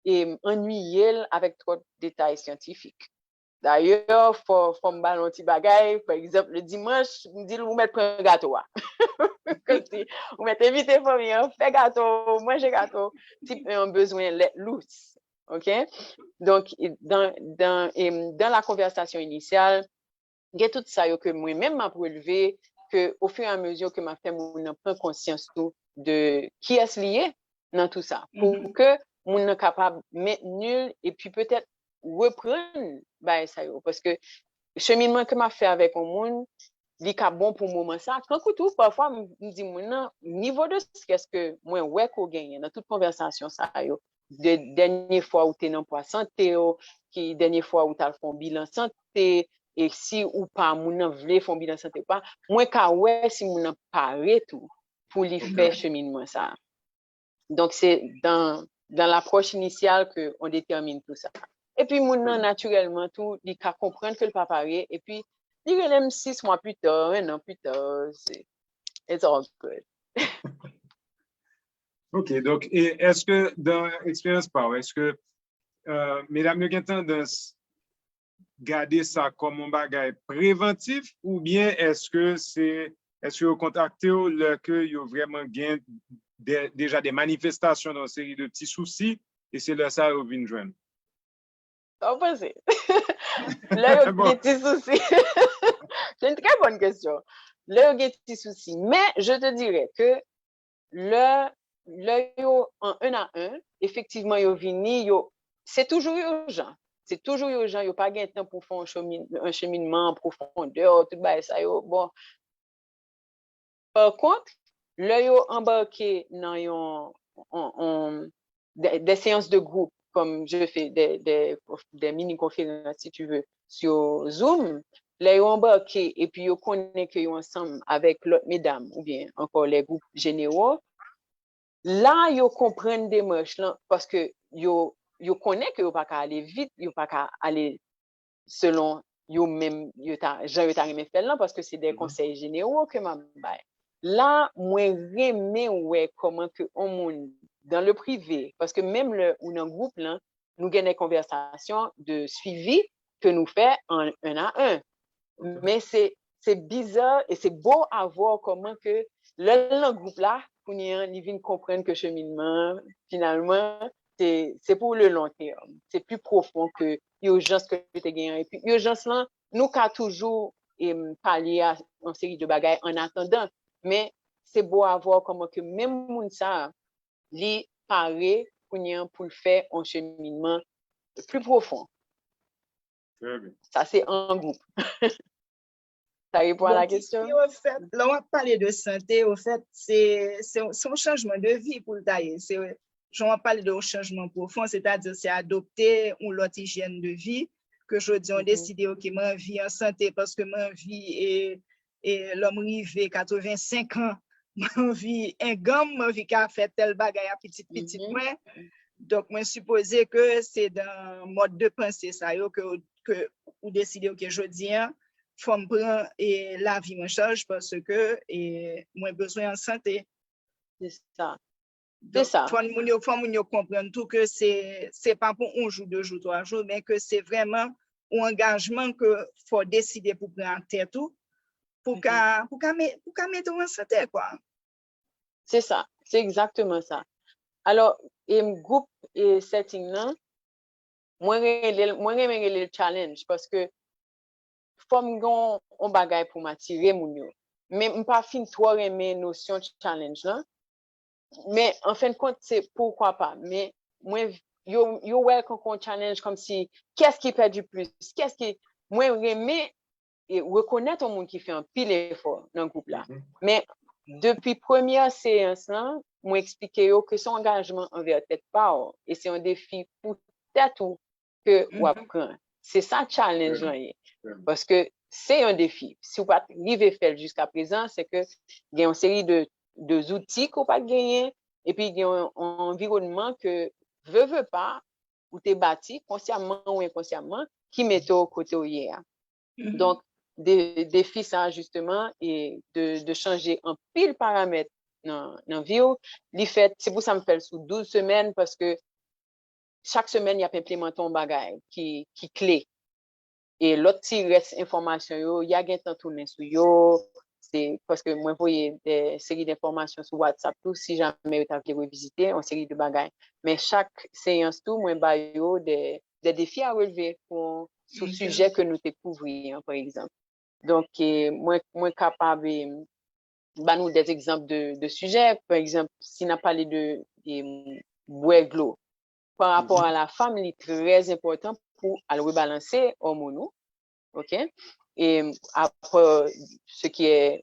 et ennuyé avec trop de détails scientifiques. D'ailleurs, faut me balancer un petit bagage. Par exemple, le dimanche, me dit vous mettre un gâteau. Vous mettez invité famille, fait gâteau, manger gâteau. Type un besoin loose. OK? Donc, dans la conversation initiale, il y a tout ça que moi-même m'a relevé que au fur et à mesure que ma femme prend conscience de qui est lié dans tout ça. Pour que moun est capable de mettre nul et puis peut-être reprendre ça parce que le cheminement que m'a fait avec un monde li ka bon pour moment ça. Quand tout parfois me dit non niveau de stress que moi ouais qu'on gagne dans toute conversation ça yo de dernière fois où tu es dans poids santé qui dernière fois où tu as fait bilan santé et si ou pas moun vle font bilan santé pas moi ka ouais si moun paré tout pour lui faire cheminement ça. Donc c'est dans l'approche initiale que on détermine tout ça. Et puis moun naturellement tout il ka comprendre que le pas paré et puis il relève 6 mois plus tard, 1 an plus tard, it's all good. OK, donc, et est-ce que dans l'expérience Power, est-ce que, mesdames, vous avez tendance garder ça comme un bagage préventif ou bien est-ce que vous contactez là que vous vraiment gain déjà des manifestations dans une série de petits soucis et c'est là ça vous venez joindre? Qu'en pensez? Là, il y a des petits soucis. C'est une très bonne question. Là, il y a des petits soucis. Mais je te dirais que en 1 à 1, effectivement, c'est toujours urgent. C'est toujours urgent. Il n'y a pas de temps pour faire un cheminement en profondeur, tout ça. Bon. Par contre, là, ils ont embarqué dans des séances de groupe, comme je fais des mini-conférences, si tu veux, sur Zoom. Là, ils ont embarqué et puis ils connaissent qu'ils sont ensemble avec l'autre mesdames ou bien encore les groupes généraux. Là, ils comprennent des marches là parce que ils connaissent qu'ils ne peuvent pas aller vite, ils ne peuvent pas aller selon eux-mêmes, j'aurais fait là parce que c'est des conseils généraux que m'a bail. Là, moi, j'aime ouais comment que on dans le privé, parce que même ou dans le groupe là, nous avons des conversations de suivi que nous faisons en 1 à 1. Mais c'est bizarre et c'est beau à voir comment que le groupe là, ils viennent comprendre que cheminement, finalement, c'est pour le long terme. C'est plus profond que l'urgence que tu as gagné. Et puis, l'urgence là, nous avons toujours parlé à une série de bagages en attendant. Mais c'est beau à voir comment que même moun ça, li paré pour le faire un cheminement plus profond. Très bien. Ça, c'est un groupe. Ça répond à la question? Au fait, là, on va parler de santé. Au fait, c'est un changement de vie pour le tailler. On va parler de changement profond, c'est-à-dire c'est adopter une autre hygiène de vie que je dis, on décide, OK, ma vie en santé parce que ma vie et l'homme arrivé 85 ans, ma vie un gomme, ma vie qui a fait tel bagage à petit moins. Donc, moi, supposé que c'est dans le mode de pensée ça, que vous décidez, OK, je dis, faut me prendre et la vie me change parce que moi besoin en santé. C'est ça. C'est ça. Faut nous comprendre tout que c'est pas pour 1 jour, 2 jours, 3 jours, mais que c'est vraiment un engagement que faut décider pour prendre en tête tout pour mettre en santé quoi. C'est ça. C'est exactement ça. Alors, groupe et setting là, moi j'aime le challenge parce que comme on bagaille pour m'attirer mon yo mais pas fin trop aimer notion challenge là mais en fin de compte c'est pourquoi pas mais moi yo welcome challenge comme si qu'est-ce qui perd du plus qu'est-ce qui moi aimer et reconnaître au monde qui fait un pile effort dans le groupe là mais depuis première séance là moi expliquer que son engagement envers tête pas et c'est un défi pour tête ou que ou apprendre c'est ça challenge là parce que c'est un défi. Si vous pas arriver faire jusqu'à présent, c'est que il y a une série de outils qu'on pas gagner et puis il y a un environnement que veut pas ou t'es bâti consciemment ou inconsciemment qui met au côté hier. Donc des défis ça justement et de changer un pile paramètre dans vie li fait c'est pour ça me fait sous 12 semaines parce que chaque semaine il y a implémenté un bagage qui clé. Et l'autre qui reste information, il y a un temps tourné sur yo, c'est parce que moi voyais des séries d'informations sur WhatsApp tout si jamais tu as revisiter une série de bagages. Mais chaque séance tout moi ba yo des défis à relever pour ce sujet que nous découvrions par exemple. Donc moi capable bah nous des exemples de sujets par exemple si on a parlé de boire de l'eau par rapport à la femme, il est très important pour aller rebalancer hormonaux. OK? Et après, ce qui est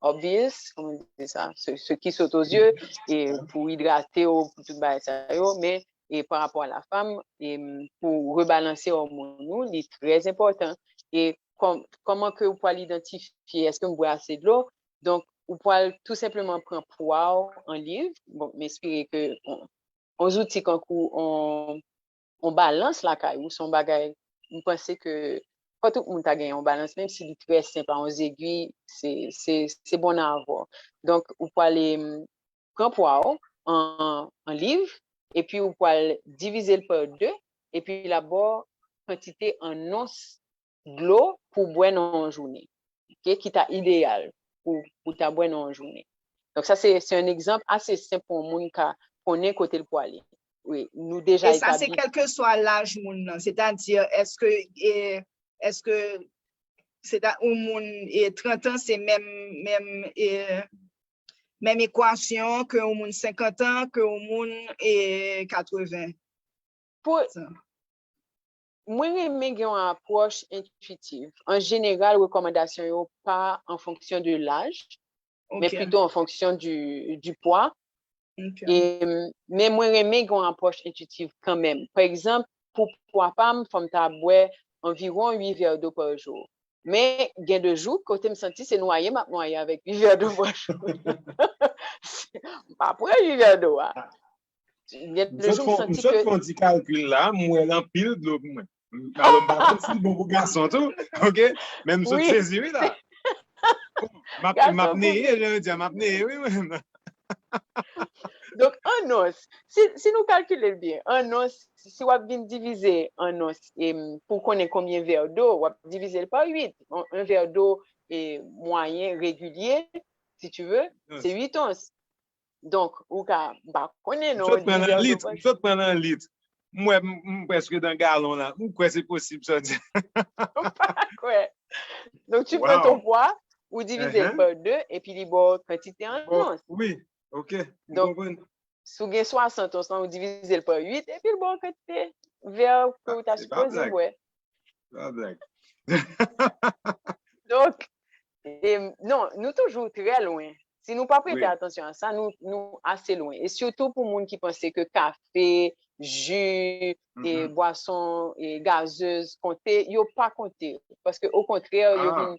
obvious, comment on dit ça, ce qui saute aux yeux, et pour hydrater ou pour tout ça, mais et par rapport à la femme, et pour rebalancer hormones, c'est très important. Et comment que vous pouvez l'identifier? Est-ce que vous boivez assez de l'eau? Donc, vous pouvez tout simplement prendre poids en livre. Bon, m'espérer que on outils quand on balance la caille ou son bagage. Vous pensez que quand tout le monde a gagné en balance, même si c'est très simple, en aiguilles, c'est bon à avoir. Donc, vous pouvez aller prendre poids en livre et puis vous pouvez diviser le par 2 et puis d'abord quantité en once de l'eau pour boire en journée, okay? Qui est idéal pour ta boire en journée. Donc, ça, c'est un exemple assez simple pour le monde qui connaît côté le poids. Oui, nous déjà et ça, c'est quel que soit l'âge, c'est-à-dire, est-ce que c'est au monde et 30 ans, c'est même équation que au monde 50 ans, que au monde et 80. Pour moi, j'aime une approche intuitive. En général, recommandation pas en fonction de l'âge, mais plutôt en fonction du poids. Okay. Mais moi, j'aime une approche intuitive quand même. Par exemple, pour poids femme, femme ta boire environ 8 verres d'eau par jour. Mais il y a 2 jours, côté me senti, c'est noyer avec 8 verres d'eau par jour. Après 8 verres d'eau. Le jour, me senti que... Quand tu calcules là, moi, j'en pile de l'eau. Alors, je suis bon garçon, tout. OK? Même si tu saisi, oui, là. M'apnée, oui. Donc, un os, si nous calculons bien, un os, si on vient diviser un os pour connaître combien de verres d'eau, on va diviser par 8. Un verre d'eau est moyen, régulier, si tu veux, c'est 8 onces. Donc, on va connaître. Je te prends un litre. Moi, presque dans un gallon là. Pourquoi c'est possible ça? Donc, tu prends ton poids, ou diviser par 2, et puis les bords quantité en onces. Oui. OK. Donc, si vous avez 60 onces, vous divisez par 8 et puis le bon côté vers que tu as supposé. Ouais. Donc, non, nous toujours très loin. Si nous ne pas prêter attention à ça, nous assez loin. Et surtout pour les gens qui pensent que café, jus, et boissons et gazeuses, compter, ils n'ont pas compté. Parce qu'au contraire,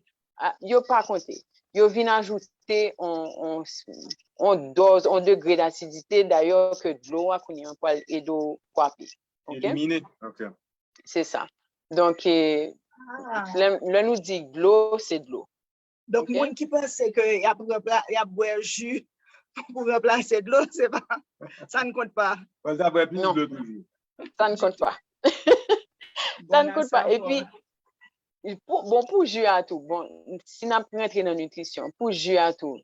ils n'ont pas compté. Ils viennent ajouter en dose, en degré d'acidité, d'ailleurs, que de l'eau et d'eau coiffée. Éliminer. OK. C'est ça. Donc, là, nous dit de l'eau, c'est de l'eau. Donc, les gens qui pensent qu'il y a boire jus pour remplacer de l'eau, c'est pas, ça ne compte pas. Non, ça ne compte pas. Ça ne compte pas. Et puis, pour jus à tout, si on rentre dans la nutrition, pour jus à tout,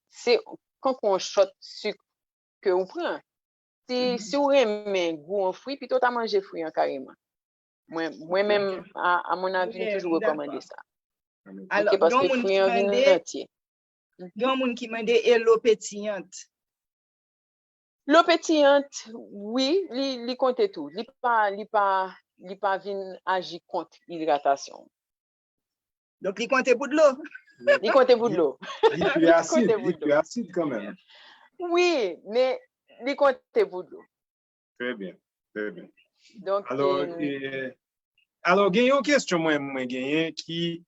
c'est quand on shot sucre que on prend. Si on aime goût en fruits, plutôt tu manger fruits en carrément. Moi-même, à mon avis, toujours recommander ça. Alors, parce que fruits en vin entier. Il y a un monde qui m'a dit l'eau pétillante. L'eau pétillante, oui, il compte tout. Il pas vient agir contre l'hydratation. Donc, il compte pour de l'eau. Il compte pour de l'eau. Il est acide quand même. Oui, mais il compte pour de l'eau. Très bien, très bien. Donc, alors, il y a une question moi qui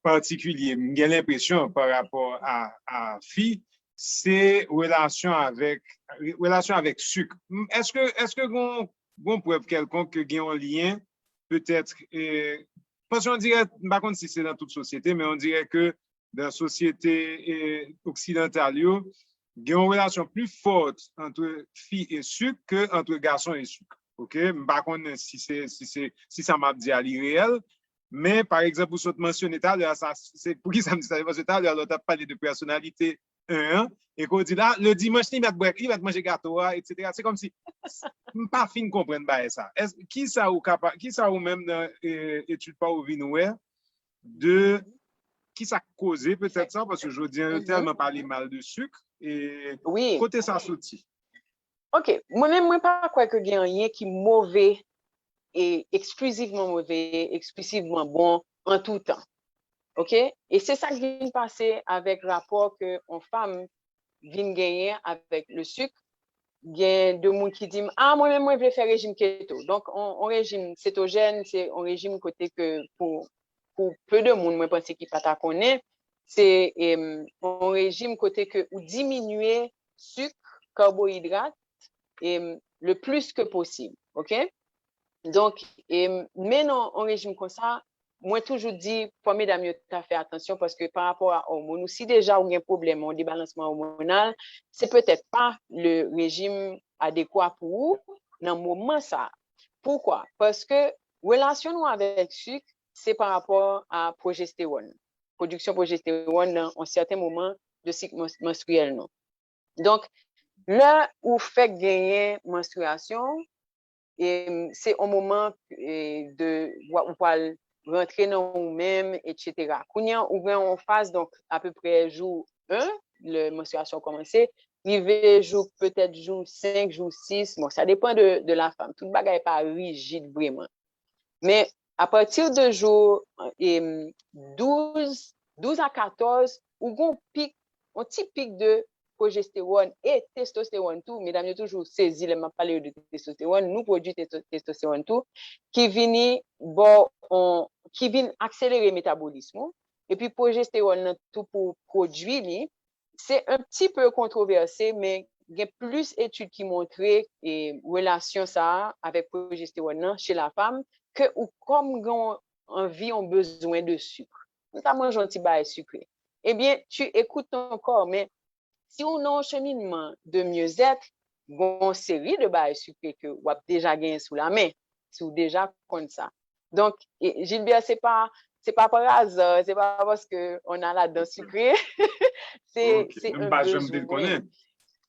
particulier, j'ai l'impression par rapport à fille, c'est relation avec sucre. Est-ce que vous preuve quelconque que y a un lien peut-être parce qu'on dirait, par contre si c'est dans toute société, mais on dirait que dans la société occidentale, il y a une relation plus forte entre filles et sucre que entre garçons et sucre. OK? Par contre si ça m'a dit à l'irréel. Mais, par exemple, vous avez mentionné tout à l'heure, c'est pour qui ça me dit ça? Parce que tout à l'heure, on a parlé de personnalité 1, et qu'on dit là, le dimanche, il va manger gâteau, etc. C'est comme si, pas fin de comprendre ça. Qui ça ou même dans l'étude pas au vinouer, de qui ça causé peut-être ça, parce que je dis tellement parler mal de sucre, et côté ça sorti. OK. Moi-même, pas quoi que il y a rien qui est mauvais est exclusivement mauvais, exclusivement bon en tout temps. OK? Et c'est ça qui vient passer avec le rapport que une femme vient gagner avec le sucre. Il y a des gens qui disent ah moi-même moi je vais faire régime keto. Donc on régime cétogène, c'est un régime côté que pour peu de monde moi pense qui pas ta connaît, c'est un régime côté que ou diminuer sucre, carbohydrates le plus que possible. OK? Donc maintenant en régime comme ça, moi toujours dit pour mesdames mieux à faire attention parce que par rapport à hormones ou si déjà on a un problème en débalancement hormonal, c'est peut-être pas le régime adéquat pour vous dans le moment ça. Pourquoi? Parce que relation avec sucre, c'est par rapport à progestérone. Production progestérone dans un certain moment de cycle menstruel non. Donc là où fait gagner menstruation c'est un moment de où on rentrer dans nous-mêmes, etc. Quand on vient en phase, donc à peu près jour 1, la menstruation commencé, arrivé jour peut-être jour 5, jour 6, bon, ça dépend de la femme. Tout le bagage n'est pas rigide vraiment. Mais à partir de jour 12 à 14, on a un petit pic de progestérone et testostérone tout, mesdames, toujours saisi, les m'a parlé de testostérone, nous produisons testostérone tout, qui vient accélérer le métabolisme. Et puis, progestérone tout pour produire, c'est un petit peu controversé, mais il y a plus d'études qui montrent et relation ça avec progestérone chez la femme que ou comme envie ont besoin de sucre. Notamment, un petit bail sucré. Eh bien, tu écoutes ton corps, mais si on a un cheminement de mieux-être, une série de bails sucrés que vous avez déjà gagné sous la main, si vous déjà comme ça. Donc, Gilbert, c'est pas par hasard, c'est pas parce qu'on a la dent sucrée, c'est un besoin.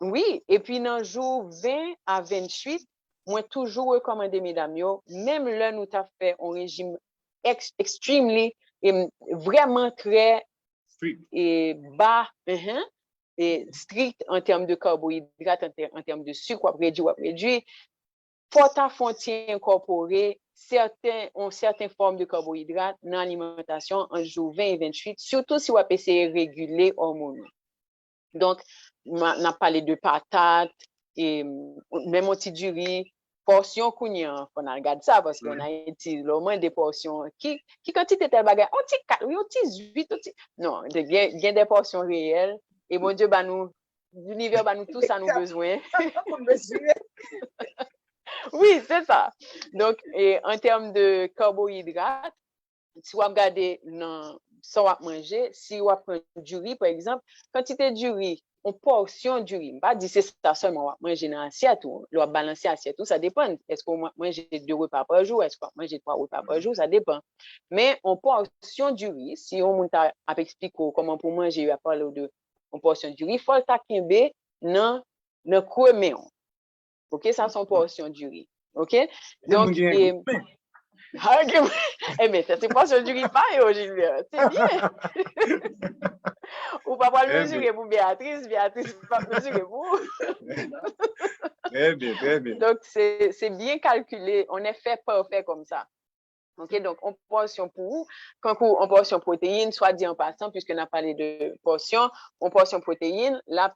Oui, et puis dans le jour 20 à 28, moi toujours recommandé, mesdames, même là, nous avons fait un régime extrêmement, vraiment très bas, et strict en termes de carbohydrates, en termes de sucre, ou réduit. Faut ta fontière incorporer certaines formes de carbohydrates dans l'alimentation en jour 20 et 28, surtout si vous essayez de réguler hormones. Donc, on a parlé de patates, et même un petit du riz, portion qu'on a regardé ça parce qu'on a utilisé le moins des portions qui quantité tel bagage, on dit 4, on dit 8, non, il y a des portions réelles et mon Dieu, l'univers nous tout ça nous besoin. Oui, c'est ça. Donc, en termes de carbohydrates, si vous regardez ça va manger, si vous prenez du riz, par exemple, quantité du riz, une portion du riz, pas dire c'est ça seulement, on manger dans l'assiette ou on va balancer l'assiette, ça dépend. Est-ce qu'on mange 2 repas par jour, est-ce qu'on mange 3 repas par jour, ça dépend. Mais une portion du riz, si on t'a expliqué comment pour manger, à parler de une portion du riz, il faut le taquiner dans le croméon. OK, ça c'est une portion du riz. OK? Donc, mais c'est portion du riz pas, Gilbert. C'est bien. Ou pas le mesurer pour Béatrice pas mesurer pour. Très bien, très bien. Donc, c'est bien calculé. On est fait parfait comme ça. OK, donc, on portion pour vous. Quand on portion protéines, soit dit en passant, puisqu'on a parlé de portion, on portion protéines, la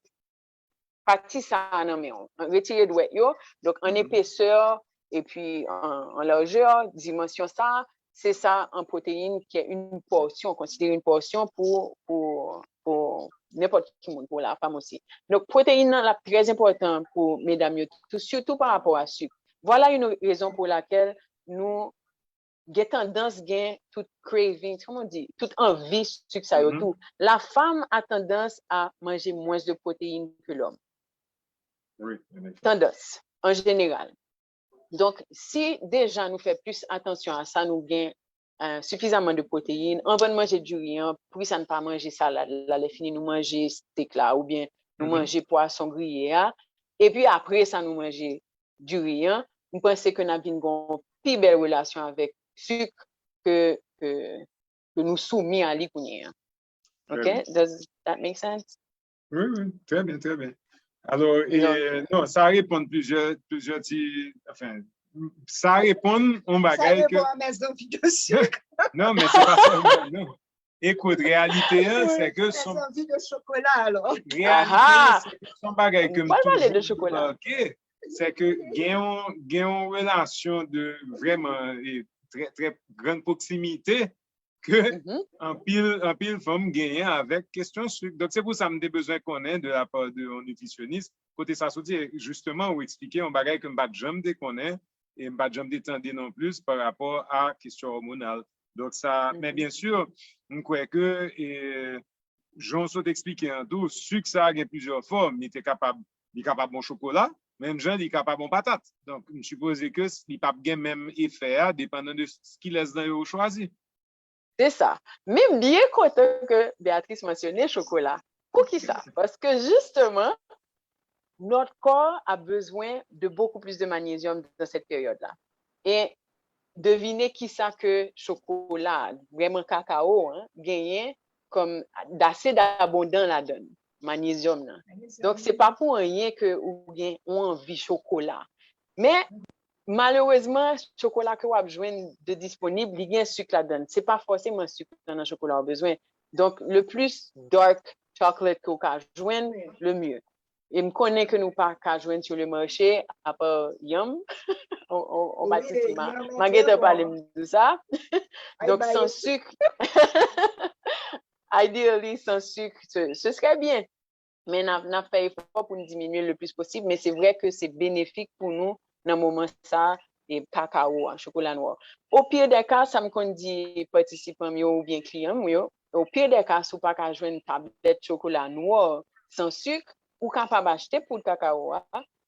partie ça, non, mais on retire de yo. Donc, en épaisseur et puis en largeur, dimension ça, c'est ça en protéines qui est une portion, on considère une portion pour n'importe qui monde, pour la femme aussi. Donc, protéines, là, très important pour mesdames, surtout par rapport à sucre. Voilà une raison pour laquelle nous avons tendance à toute craving, comment on dit, toute envie sucre, ça y tout. La femme a tendance à manger moins de protéines que l'homme. Oui, tendance, en général. Donc, si déjà nous faisons plus attention à ça, nous gagnons suffisamment de protéines, on va manger du riz, puis ça ne pas manger ça, là, les fini, nous manger steak là, ou bien nous manger poisson grillé, et puis après ça, nous manger du riz, nous pensons que nous avons une plus belle relation avec sucre que nous soumis à l'ikounye. OK? Does that make sense? Oui, oui, très bien, très bien. Alors, non, ça répond plusieurs ça répond on Ça bagaille que répond à mes envies de sucre. non mais c'est pas ça non. Écoute, réalité hein, c'est que Mes son envies de chocolat, alors. réalité Ah, c'est que son bagaille que on va parler de toujours chocolat. remarqué, c'est que gagne une relation de vraiment très très grande proximité que Mhm. en pile femme gagne avec question sucre. Donc c'est pour ça que j'ai besoin qu'on ait de la part de un nutritionniste côté ça sorti justement ou expliquer un bagage que m'pas jamais de connaître et m'pas jamais détendre non plus par rapport à question hormonale. Donc ça mais bien sûr, on croit que Jean saute expliquer en tout, sucre ça a plusieurs formes, il est capable bon chocolat, même Jean il est capable bon patate. Donc je suppose que il pas même effet dépendant de ce qu'il laisse dans le choisi. C'est ça. Mais bien content que Béatrice mentionnait chocolat. Pour qui ça? Parce que justement, notre corps a besoin de beaucoup plus de magnésium dans cette période-là. Et devinez qui ça que chocolat, vraiment cacao, hein, gagne comme d'assez abondant la donne, magnésium. Là. Donc, c'est pas pour rien que on envie chocolat. Mais malheureusement, chocolat que vous avez besoin de disponible, il y a un sucre là-dedans. Ce n'est pas forcément sucre dans le chocolat vous avez besoin. Donc, le plus dark chocolate que vous avez besoin, le mieux. Et je connais que nous pas qu'à joindre sur le marché, à part Yum. On va tout de suite parler de ça. Donc, sans sucre, ideally, sans sucre, ce serait bien. Mais on a fait effort pour nous diminuer le plus possible. Mais c'est vrai que c'est bénéfique pour nous dans le moment ça et cacao, chocolat noir. Au pire des cas, ça me dit participants ou bien clients, au pire des cas, si vous n'avez pas jouer une tablette de chocolat noir sans sucre, ou capable d'acheter pour le cacao,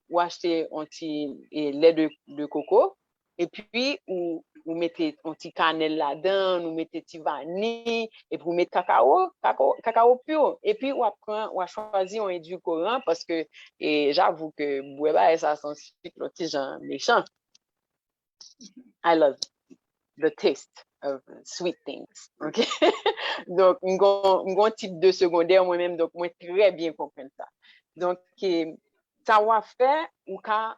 ou acheter un petit lait de coco, et puis ou mettez un petit cannelle là-dedans, ou mettez un petit vanille, et puis vous mettez cacao pur. Et puis on a choisi un édulcorant parce que j'avoue que Boueba, ça sent sucre, petit genre méchant. I love the taste of sweet things. OK? Donc, un type de secondaire moi-même, donc moi très bien comprendre ça. Donc, ça va faire ou qu'à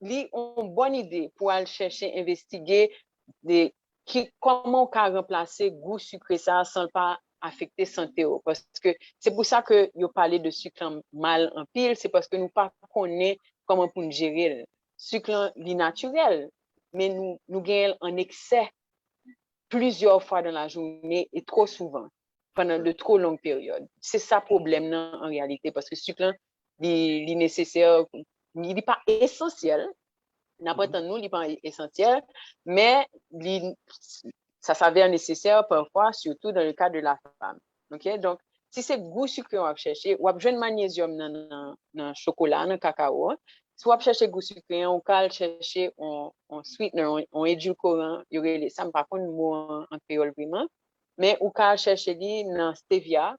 une bonne idée pour aller chercher, investiguer comment on peut remplacer goût sucré ça sans pas affecter santé. Parce que c'est pour ça que vous parlez de sucre mal en pile, c'est parce que nous ne connaissons pas comment pour gérer le sucre naturel, mais nous gagnons en excès plusieurs fois dans la journée et trop souvent, pendant de trop longues périodes. C'est ça le problème en réalité, parce que le sucre est nécessaire, il n'est pas essentiel, n'importe nous, il n'est pas essentiel, mais ça s'avère nécessaire parfois, surtout dans le cas de la femme. Okay? Donc, si c'est goût sucré, on va chercher, on va besoin de magnésium dans le chocolat, dans le cacao. Si on va chercher goût sucré, on va chercher un sweetener, un édulcorant, ça me pas un mot en créole vraiment, mais on va chercher dans stevia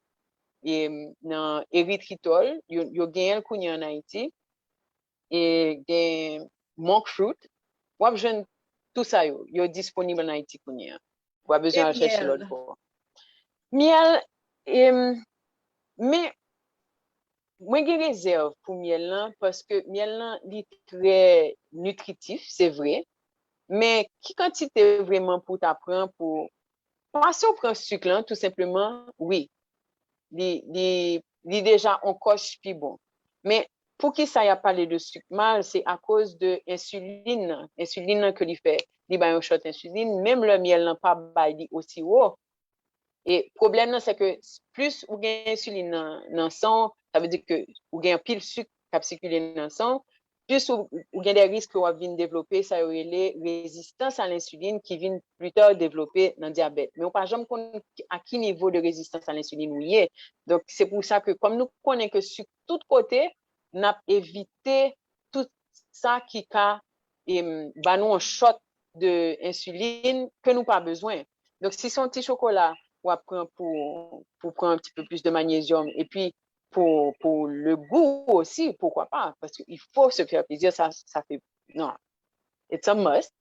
et dans érythritol, il y a gagné en Haïti et des monk fruit. On va besoin tout ça, il est disponible en Haïti. On va besoin de chercher l'autre fois. Miel, mais moi j'ai réserve pour miel là parce que miel là est très nutritif, c'est vrai, mais qui quantité vraiment pour t'apprendre pour passer au prend sucre là tout simplement, oui. Il déjà on coche puis bon. Mais pour qui ça y a parlé de sucre mal, c'est à cause de insuline que il fait. Il ba un shot insuline, même le miel n'a pas bail aussi haut. Et le problème, c'est que plus ou gain insuline dans le sang, ça veut dire que ou gain pile sucre qui circule dans le sang, plus ou gain des risques qu'on va développer, ça aurait les résistance à l'insuline qui vient plus tard développer dans le diabète. Mais on ne peut jamais connaître à quel niveau de résistance à l'insuline nous y est. Donc, c'est pour ça que comme nous connaissons que sur tous côtés, on a évité tout ça qui a nous un shot d'insuline que nous pas besoin. Donc, si c'est un petit chocolat, ou apprendre pour prendre un petit peu plus de magnésium. Et puis, pour le goût aussi, pourquoi pas? Parce qu'il faut se faire plaisir, ça fait... Non, it's a must.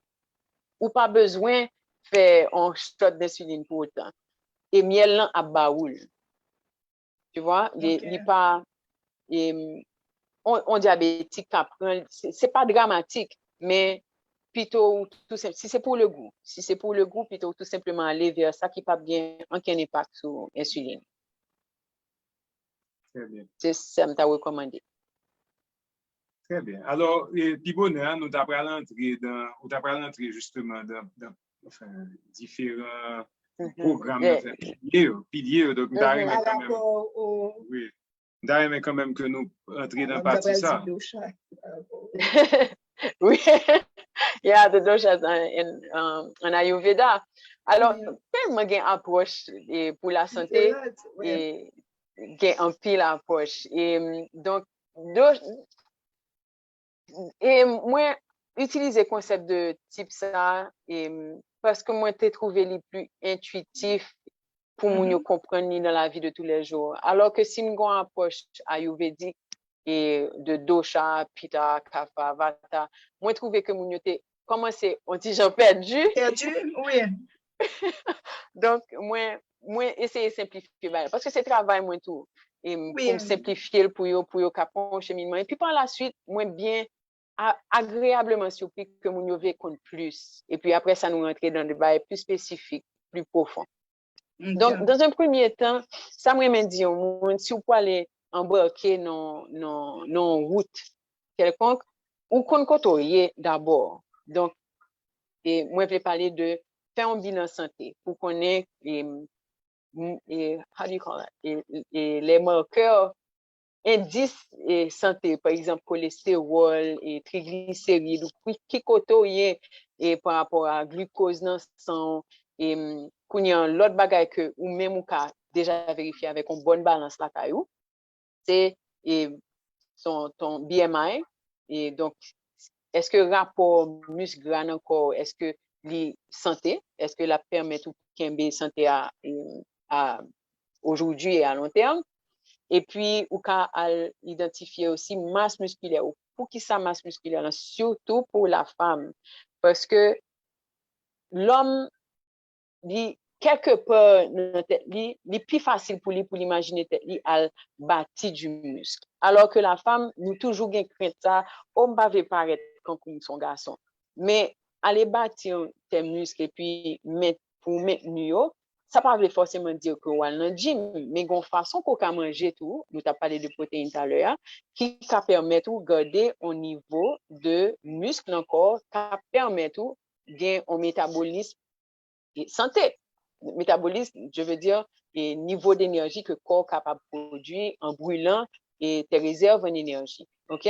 Ou pas besoin de faire un shot d'insuline pour autant. Et miel là à baoul. Tu vois? Okay. Il pas... on diabétique, c'est pas dramatique, mais plutôt, si c'est pour le goût, plutôt tout simplement aller vers ça qui pas bien, aucun impact sur l'insuline. Très bien. C'est ça que je recommandé. Très bien. Alors, puis bonheur, nous t'apprends l'entrée justement dans enfin, différents programmes, piliers, donc nous t'arrivons quand même. Oui. Nous arrivons quand même que nous entrions dans partie ça. Oui, il y a de doshas en Ayurveda. Alors, tellement il y a une approche pour la santé et il y a un pile approche. Et donc, et moi, utiliser le concept de type ça parce que moi, j'ai trouvé les plus intuitifs pour nous comprendre dans la vie de tous les jours. Alors que si nous avons une approche ayurvédique et de dosha, pitta, kapha, vata, moi, je trouvais que nous avons commencé, on dit j'en perdu. Perdu, oui. Donc, moi, essayer de simplifier, parce que c'est travail, moi, tout. Et Oui. pour me simplifier, pour yo capon cheminement. Et puis par la suite, moi, bien agréablement surpris que mon yo compte plus. Et puis après, ça nous rentrer dans des bails plus spécifiques, plus profonds. Donc, dans un premier temps, ça m'a dit, si vous pouvez aller embarquer dans route quelconque, ou qu'on côtoyer d'abord. Donc, et moi, je vais parler de faire un bilan santé pour connaître how do you call that? Et les marqueurs indices et santé, par exemple, cholestérol et triglycérides, ou qui côtoyer et par rapport à glucose dans le sang, et qu'on y a l'autre bagage que ou même ou qu'a déjà vérifié avec une bonne balance la caillou, c'est ton BMI. Et donc, est-ce que rapport muscle-gras encore, est-ce que les santé, est-ce que la permet tout qu'un santé à aujourd'hui et à long terme? Et puis, ou qu'à identifier aussi masse musculaire. Pour qui ça masse musculaire? Surtout pour la femme. Parce que l'homme, quelque part, il est plus facile pour l'imaginer à bâtir du muscle. Alors que la femme, nous toujours gain crainte ça, on va paraître comme son garçon. Mais aller bâtir tes muscles et puis pour maintenir, ça ne veut pas forcément dire que on va dans le gym, mais il y a une façon qu'on peut manger tout, nous avons parlé de protéines tout à l'heure, qui permet de garder un niveau de muscle encore, qui permet de gagner un métabolisme et santé. Métabolisme, je veux dire, et niveau d'énergie que le corps est capable de produire en brûlant et tes réserves en énergie. OK?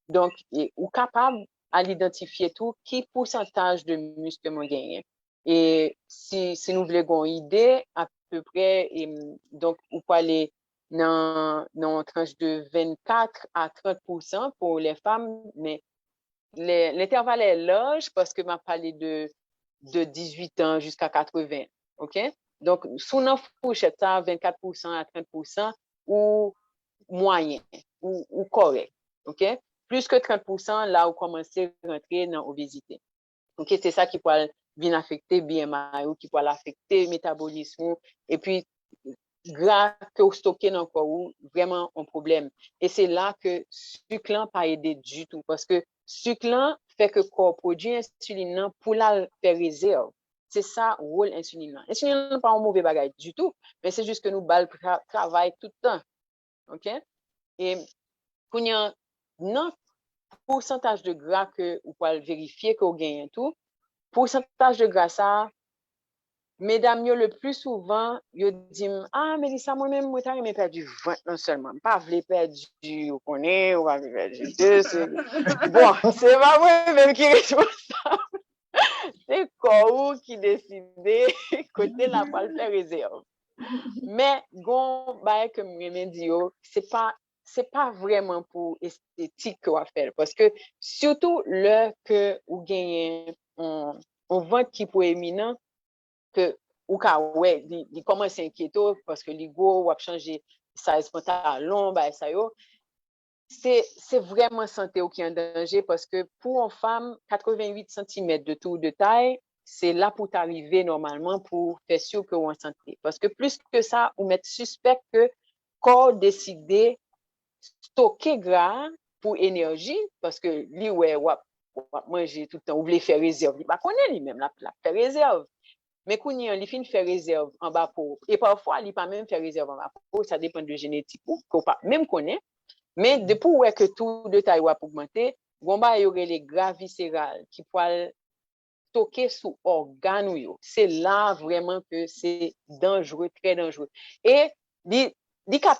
Donc, ou capable à l'identifier tout, qui pourcentage de muscles mon gagné. Et si nous voulons une idée, à peu près, donc, vous pouvez aller dans une tranche de 24 à 30% pour les femmes, mais l'intervalle est large parce que m'a parlé de 18 ans jusqu'à 80. OK? Donc, sous une fourchette, ça, 24% à 30% ou moyen ou correct. OK? Plus que 30%, là, où commencer à rentrer dans l'obésité. OK? C'est ça qui peut bien affecter BMI ou qui peut affecter le métabolisme. Et puis, gras que vous stockez dans le corps, vraiment un problème. Et c'est là que sucre pas aidé du tout. Parce que sucre fait que le corps produit insuline pour la faire réserve. C'est ça le rôle insuline. Insuline n'est pas un mauvais bagage du tout, mais c'est juste que nous travaillons tout le temps. OK? Et quand il y a un pourcentage de gras que vous pouvez vérifier que vous gagnez tout, pourcentage de gras ça, mesdames, le plus souvent, yo dit, ah, mais ça, moi-même, moi, j'ai perdu 20 non seulement. Pas voulu perdre vous connaissez, ou pas perdu 2. Bon, c'est pas moi-même qui est responsable. C'est quoi qui décide côté la balle faire réserve. Mais, gon, bah, comme je dis, c'est pas vraiment pour esthétique qu'on va faire. Parce que, surtout, le que vous gagnez un ventre qui est éminent, que ou ka ouais il commence à s'inquiéter parce que l'ego va changer size pantalon bah ça yo c'est vraiment santé qui est en danger parce que pour une femme 88 cm de tour de taille c'est là pour t'arriver normalement pour faire sûr que on en santé parce que plus que ça on met suspect que corps décidé stocker gras pour énergie parce que lui ouais manger tout le temps, ou voulez faire réserve. Il va connaître lui-même, la faire réserve. Mais quand il fin faire réserve en bas pour, et parfois, il pas même faire réserve en bas pour, ça dépend de génétique, qu'on pas même connaît. Mais depuis où est que tout de taille va augmenter, il y aurait les gras viscérales qui pourraient stocker sous organes. C'est là vraiment que c'est dangereux, très dangereux. Et dit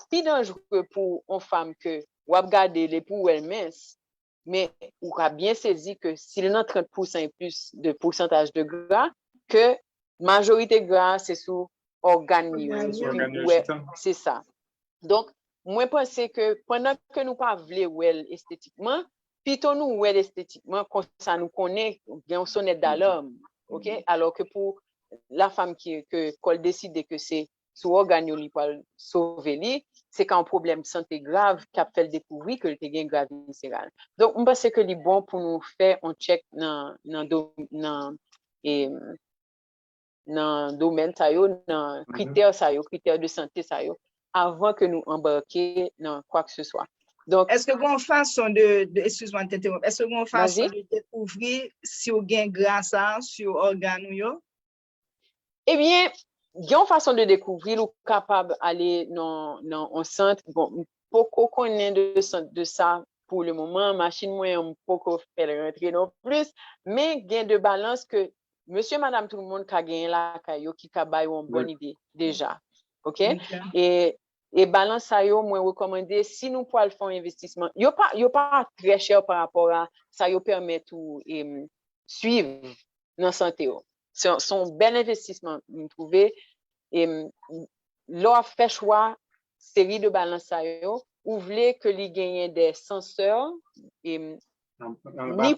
plus dangereux pour une femme que ou regarder les pour elle mince, mais on a bien saisi que s'il y a 30% et plus de pourcentage de gras, que majorité gras c'est sous organes. Ouais, c'est ça. Donc, moi, je pense que pendant que nous ne pas voulons esthétiquement, plutôt nous esthétiquement, comme ça nous connaît, on sonne d'alarme. OK? Alors que pour la femme qu'elle décide que c'est sous organe pour sauver, c'est qu'un problème de santé grave qui a fait découvrir que le gain grave viscéral. Donc, je pense que c'est bon pour nous faire un check dans domaine dans critères de santé avant que nous embarquions dans quoi que ce soit. Donc, est-ce que vous façon excuse-moi de t'interrompre, est-ce que vous façon de découvrir si vous gain grâce sur organe? Eh bien, il y a une façon de découvrir ou capable d'aller dans un centre. Bon, beaucoup connaît de ça pour le moment. Machine moins beaucoup faire rentrer non plus, mais gain de balance que monsieur, madame, tout le monde qui a gagné la caillou qui a une bonne idée déjà. OK? Et balance ça, moi, recommander, si nous pouvons faire un investissement, il n'y a pas très cher par rapport à ça, permet de suivre dans la santé. Son bel investissement, vous trouvez, et leur fait choix, série de balance ça, ou voulez que les gagnent des senseurs, ni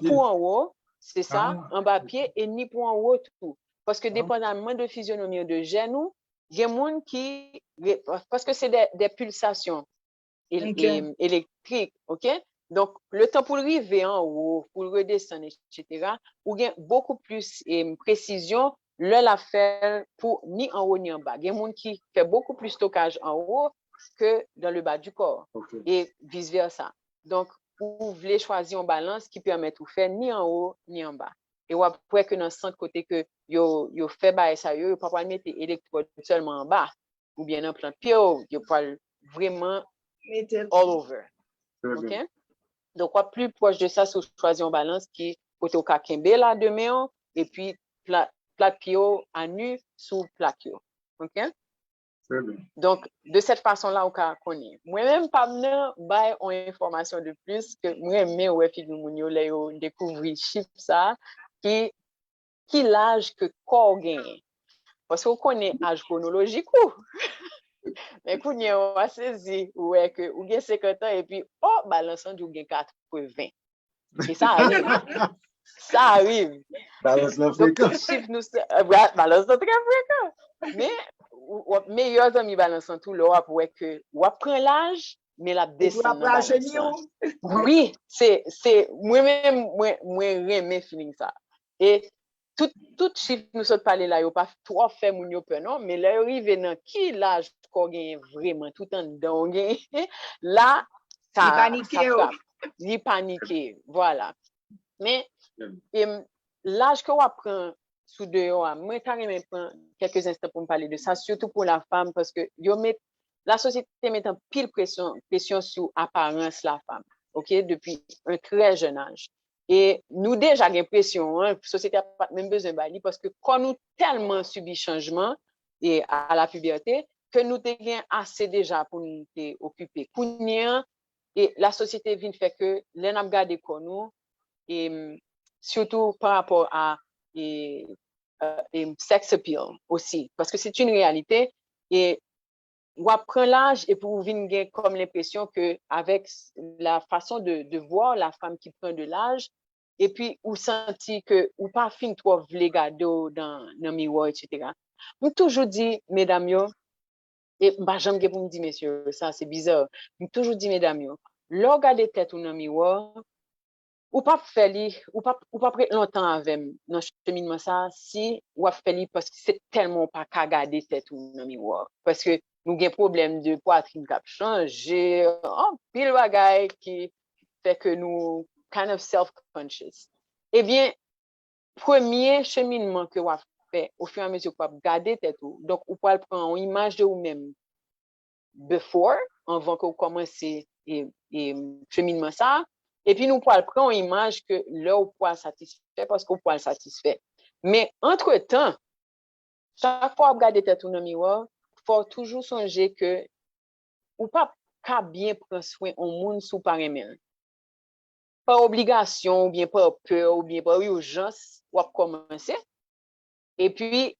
pour en haut, c'est ça, en bas pied, et ni pour en haut tout. Parce que dépendamment de physionomie de genoux, il y a des gens qui, parce que c'est des pulsations électriques, OK? Donc, le temps pour arriver en haut, pour redescendre, etc., ou il y a beaucoup plus de précision, la faire pour ni en haut ni en bas. Il y a des gens qui fait beaucoup plus de stockage en haut que dans le bas du corps, et vice-versa. Donc, vous voulez choisir une balance qui permet de faire ni en haut ni en bas. Et après que dans le centre côté que vous fait ça, vous ne pouvez pas mettre électrode seulement en bas, ou bien dans plan de pied, vous pouvez vraiment all over. OK? Donc, plus proche de ça, si vous choisissez une balance qui est côté au kakembe là demain, et puis plat pied à nu sous plat pied. OK? Donc, de cette façon-là, on connaît. Moi-même, pas maintenant, on information de plus que moi-même, ouais, figure là, découvrir chiffre ça, qui l'âge que corps gagne. Parce qu'on connaît l'âge chronologique, mais qu'on y a saisi, ouais, que ou gagne 50 ans, et puis, balançant du gagne 80. Et ça arrive. Ça arrive. Balance la fréquence. Balance très fréquent. Mais, meilleurs amis balançant tout, là, pour que, ou prend l'âge, mais la descend. Oui, c'est, moi-même, moi, j'aime feeling ça. Et, tout chiffre nous sommes parlé là, il n'y a pas trop fait mon peur, non, mais là, arrive dans qui l'âge qu'on gagne vraiment, tout en dedans, là, ça frappe. Il paniqué, voilà. Mais, l'âge qu'on prend sous dehors, moi, carrément, prendre quelques instants pour me parler de ça, surtout pour la femme, parce que la société met en pile pression sur l'apparence de la femme, OK, depuis un très jeune âge. Et nous, déjà, l'impression, la société n'a pas même besoin de bailler, parce que quand nous tellement subi changement et à la puberté, que nous avons assez déjà pour nous occuper. Et la société vient faire que les n'a gardé comme nous, et surtout par rapport à sex appeal aussi, parce que c'est une réalité. Et ou prend l'âge et pour vous venir comme l'impression que avec la façon de voir la femme qui prend de l'âge, et puis ou senti que ou pas fin trop vle garder dans le miroir, etc. Moi toujours dit, mesdames yo, et jamais pour me dire messieurs, ça c'est bizarre. Moi toujours dit, mesdames yo, regarder tête ou dans le miroir, ou pas faire ou pas prendre longtemps avec dans cheminement ça, si ou faire parce que c'est tellement pas qu'à garder tête ou dans le miroir, parce que nous avons un problème de poitrine qui a changé, pile bagaille qui fait que nous kind of self-conscious. eh bien, premier cheminement que vous fait au fur et à mesure que vous regardez tout, donc vous pouvez prendre une image de vous-même before, avant que vous commenciez et cheminement ça, et puis nous pouvons prendre une image que là vous pouvez satisfaire parce que vous pouvez le satisfaire. Mais entre-temps, chaque fois que vous regardez tout dans le miroir, il faut toujours songer que ou pas qu'à bien prendre soin au monde sous par email. Pas obligation, ou bien pas peur, ou bien pas urgence, ou à commencer. Et puis,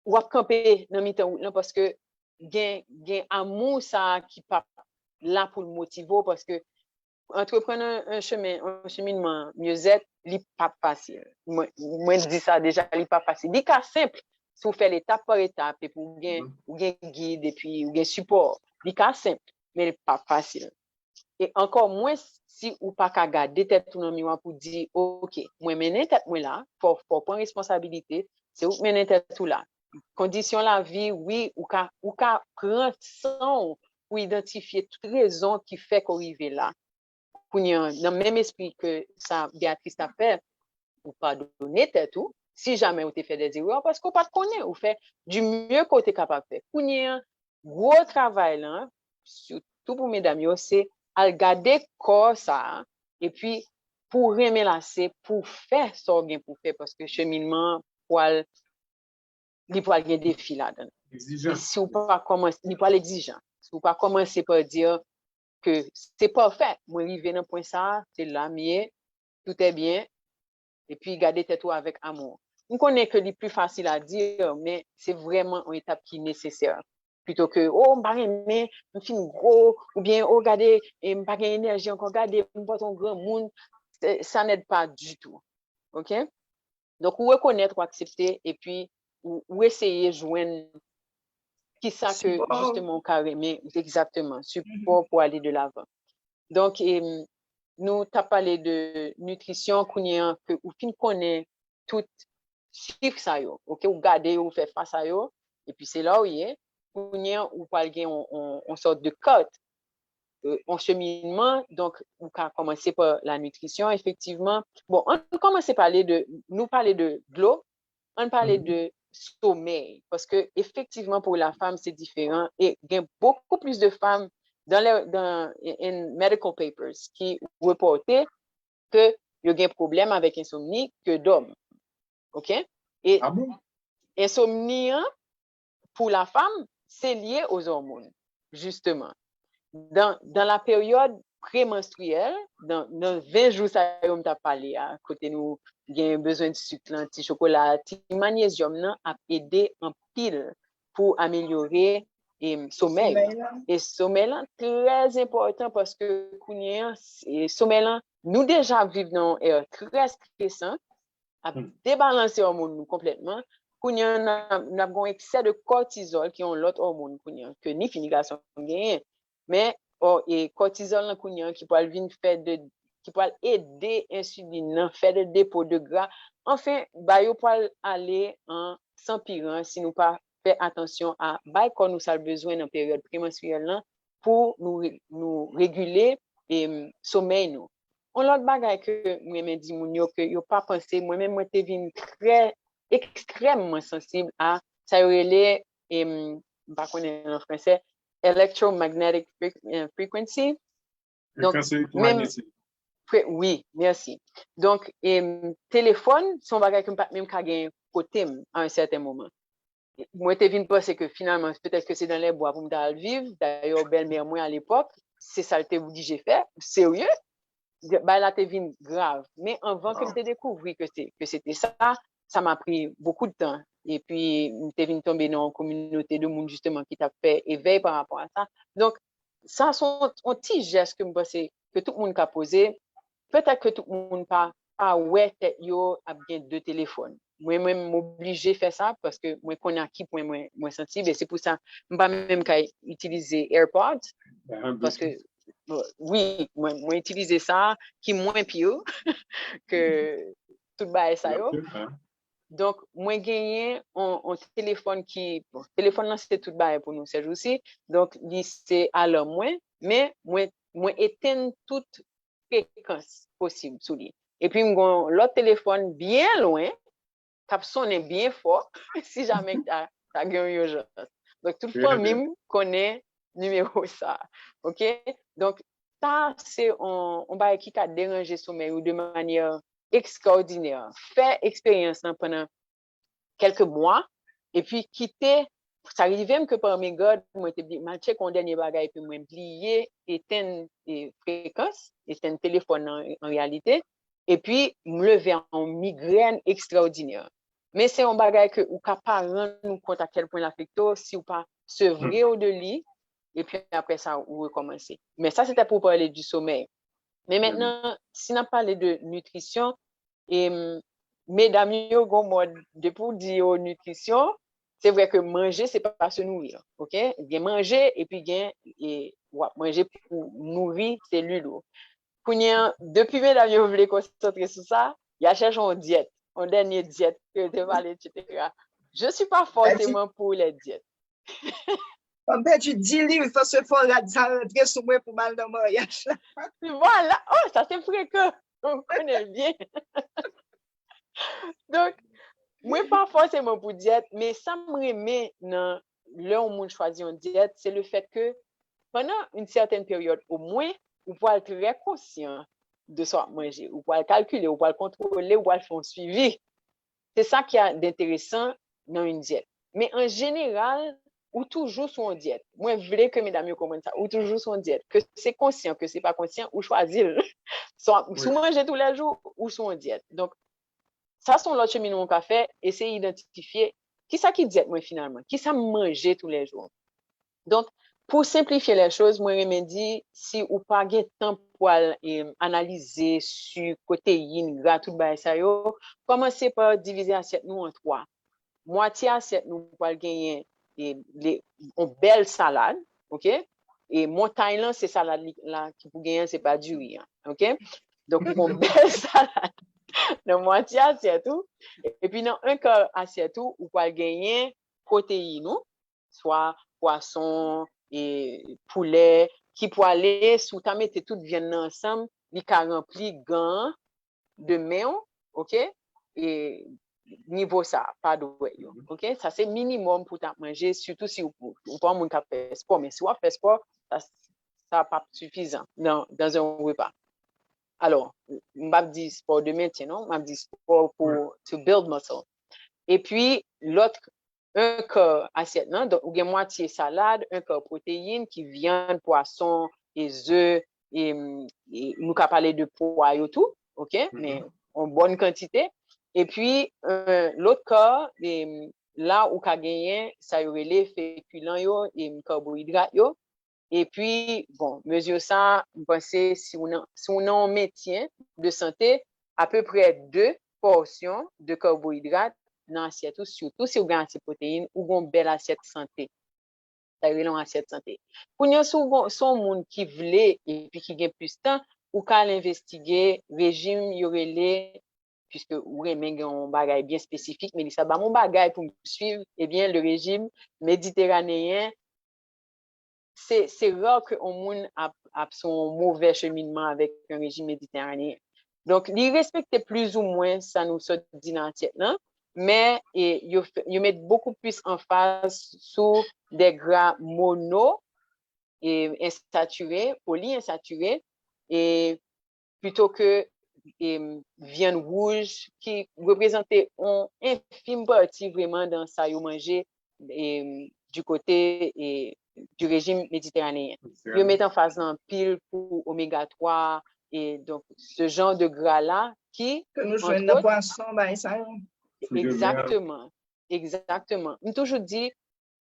ou à camper dans le temps parce que gen amour ça qui pas là pour le motiver parce que entreprendre un cheminement mieux-être, n'est pas facile. Moi, je dis ça déjà, n'est pas facile. Il est simple si vous faites l'étape par étape et pour vous guide et puis vous support. Il est simple, mais il n'est pas facile. Et encore moins si vous pas qu'à garder tête tout dans le miroir pour dire, OK, moi, mener tête moi là, pour prendre responsabilité, c'est vous mener tête tout là. Condition la vie, oui, ou qu'à prendre son pour identifier toutes les raisons qui fait qu'on arrive là. Dans le même esprit que ça, Béatrice a fait, ou pas donner tête tout, si jamais vous fait des erreurs, parce qu'on pas connaît, ou fait du mieux qu'on est capable de faire. Pour un gros travail là, surtout pour mesdames, c'est à garder corps ça, et puis pour remélacer, pour faire ce qu'on pour faire, parce que cheminement, il peut y avoir des défis là-dedans. Et si vous pas commencer, il peut l'exigeant. Si vous pas commencer par dire que c'est parfait, moi arrivé dans point ça, c'est là, mais tout est bien, et puis garder tête avec amour. On connaît que c'est plus facile à dire, mais c'est vraiment une étape qui est nécessaire. Plutôt que, oh, je ne je suis gros, ou bien, oh, regardez, je n'ai pas d'énergie encore, regardez, je pas ton grand monde. Ça n'aide pas du tout. OK? Donc, ou reconnaître, ou accepter, et puis, ou essayer de joindre qui ça que, justement, carrément, exactement, support pour aller de l'avant. Donc, nous t'as parlé de nutrition que ou fin connaît tout chiffre ça yo, OK, ou garder ou faire face à yo et puis c'est là où il est ou pas on sorte de code en cheminement donc on va commencer par la nutrition effectivement. Bon, on commence à parler de l'eau, on parlait de sommeil parce que effectivement pour la femme c'est différent et il y a beaucoup plus de femmes dans medical papers qui reportaient que il y a un problème avec insomnie que d'hommes. OK? Et insomnie pour la femme, c'est lié aux hormones, justement. Dans la période prémenstruelle, dans 20 jours, ça on t'a parlé, à côté nous, il y a besoin de sucre, de chocolat, de magnésium, a aidé en pile pour améliorer le sommeil. Et sommeil, très important parce que sommeil, nous déjà vivons dans un air très stressant, à débalancer l'hormone complètement. Nous avons un excès de cortisol qui ont l'autre hormone que ni finition gagne. Mais et cortisol qui peut qui peut aider l'insuline faire des dépôts de gras. Enfin, il peut aller en s'empirant si nous pas faire attention à quand nous avons besoin dans période prémenstruelle pour nous réguler et sommeil nous. On l'autre bagaille que moi me dit moun yo que yo pas pensé moi-même moi t'ai vinn très extrêmement sensible à ça relais et pas connaître en français electromagnetic frequency. Donc même oui, merci. Donc téléphone son bagage que pas même ka gagne côté à un certain moment. Moi t'ai vinn penser que finalement peut-être que c'est dans les bois pour me vivre. D'ailleurs belle-mère moi à l'époque, c'est ça que vous dit j'ai fait sérieux. Ben là, t'es venu grave. Mais avant que je découvre que c'était ça, ça m'a pris beaucoup de temps. Et puis, t'es venu tomber dans une communauté de monde, justement, qui t'a fait éveil par rapport à ça. Donc, ça, sont un petit geste que je pense que tout le monde a posé. Peut-être que tout le monde pas ouais, yo a bien deux téléphones. Moi-même, m'obligé de faire ça parce que moi, connais à qui point moi sensible. Et c'est pour ça, je ne pas même qu'à utiliser AirPods. Parce que, oui, moi utiliser ça qui est moins pire que tout le ça. Donc, moi gagné un téléphone qui, bon, téléphone là c'est tout le pour nous ces jours-ci. Donc, c'est à l'heure moins, mais moi éteindre toute fréquence possible sous lui. Et puis, l'autre téléphone bien loin, qui sonne bien fort, si jamais tu as une urgence. Donc, toute famille connaît numéro ça. OK? Donc, ça, c'est un bail qui a dérangé sommeil ou de manière extraordinaire. Fait expérience pendant quelques mois et puis quitter. Ça arrive même que par mes gars, moi, je mal check mon dernier bagage et puis moi, oublié éteindre fréquence, éteindre téléphone en réalité. Et puis, me lever en migraine extraordinaire. Mais c'est un bagage que ou capable de rendre compte à quel point l'affecte si ou pas se vrai au de lit et puis après ça, ou recommencer. Mais ça, c'était pour parler du sommeil. Mais maintenant, si on parle de nutrition, et mesdames, pour dire nutrition, c'est vrai que manger, c'est pas se nourrir. OK? Bien manger et puis bien manger pour nourrir cellules. Depuis mesdames, vous voulez concentrer sur ça, il y a cherché une diète, une dernière diète que tu vas aller, etc. Je suis pas forcément pour les diètes. En fait, tu dis livres, ça se fait ça rentrer sur moi pour mal de mariage. Voilà. Oh, ça c'est fréquent. On connaît bien. Donc, moi, pas forcément pour diète, mais ça me remet dans là où on choisit une diète, c'est le fait que pendant une certaine période, au moins, vous pouvez être très conscient de ce que manger, vous pouvez calculer, vous pouvez contrôler, vous pouvez faire un suivi. C'est ça qui est intéressant dans une diète. Mais en général, ou toujours sur une diète. Moi, je voulais que mesdames comprennent ça. Ou toujours sur une diète. Que c'est conscient, que c'est pas conscient, ou choisir. Soit manger tous les jours, ou sur une diète. Donc, ça, c'est l'autre cheminement qu'on fait, essayer d'identifier qui ça qui diète, moi, finalement. Qui ça manger tous les jours. Donc, pour simplifier les choses, moi, je me dis, si ou pas de temps pour analyser sur protéines, gras, tout ça, commencez par diviser l'assiette nous en 3. Moitié assiette nous pour gagner une belle salade, OK? Et mon Thaïlande, c'est salade là qui pour gagner, c'est pas du riz, OK? Donc, une belle salade dans moitié assiette tout. Et puis, dans un quart assiette tout, ou pour gagner protéines, soit poisson et poulet, qui pour aller sous ta mette toute viande ensemble, il a rempli gants de main, OK? Et niveau ça, pas de OK? Ça, c'est minimum pour ta manger, surtout si vous pas mon cap fait sport. Mais si vous faites sport, ça n'est pas suffisant dans un repas. Alors, je ne dis pas sport de maintien, non? Je dis sport pour to build muscle. Et puis, l'autre, un quart assiette, non? Donc, vous avez moitié salade, un quart protéines, qui viande, poisson, et œufs, et nous avons parlé de poids et tout, OK? Mais en bonne quantité. Et puis, l'autre quart, là où vous avez gagné, ça y aurait les féculents et carbohydrates. Et puis, bon, mesure ça, vous pensez, si on a un maintien de santé, à peu près 2 portions de carbohydrates dans l'assiette, surtout si vous avez assez de protéines ou une belle assiette santé. Ça y est, une assiette santé. Pour nous, son monde qui voulait et puis qui gagne plus de temps, ou qu'à l'investiguer, régime, y aurait les, puisque vous avez un bagage bien spécifique, mais ça va mon bagage pour me suivre, eh bien, le régime méditerranéen, c'est rare qu'un monde a son mauvais cheminement avec un régime méditerranéen. Donc, il respecte plus ou moins ça nous sort dit dans l'assiette, non? Mais ils mettent beaucoup plus en phase sur des gras mono et insaturés, polyinsaturés, et plutôt que viande rouge qui représentait une infime partie vraiment dans ça ils manger du côté du régime méditerranéen. Ils mettent en phase en pile pour oméga 3 et donc ce genre de gras là qui que nous jouons dans poisson, ça. Exactement. Je toujours dit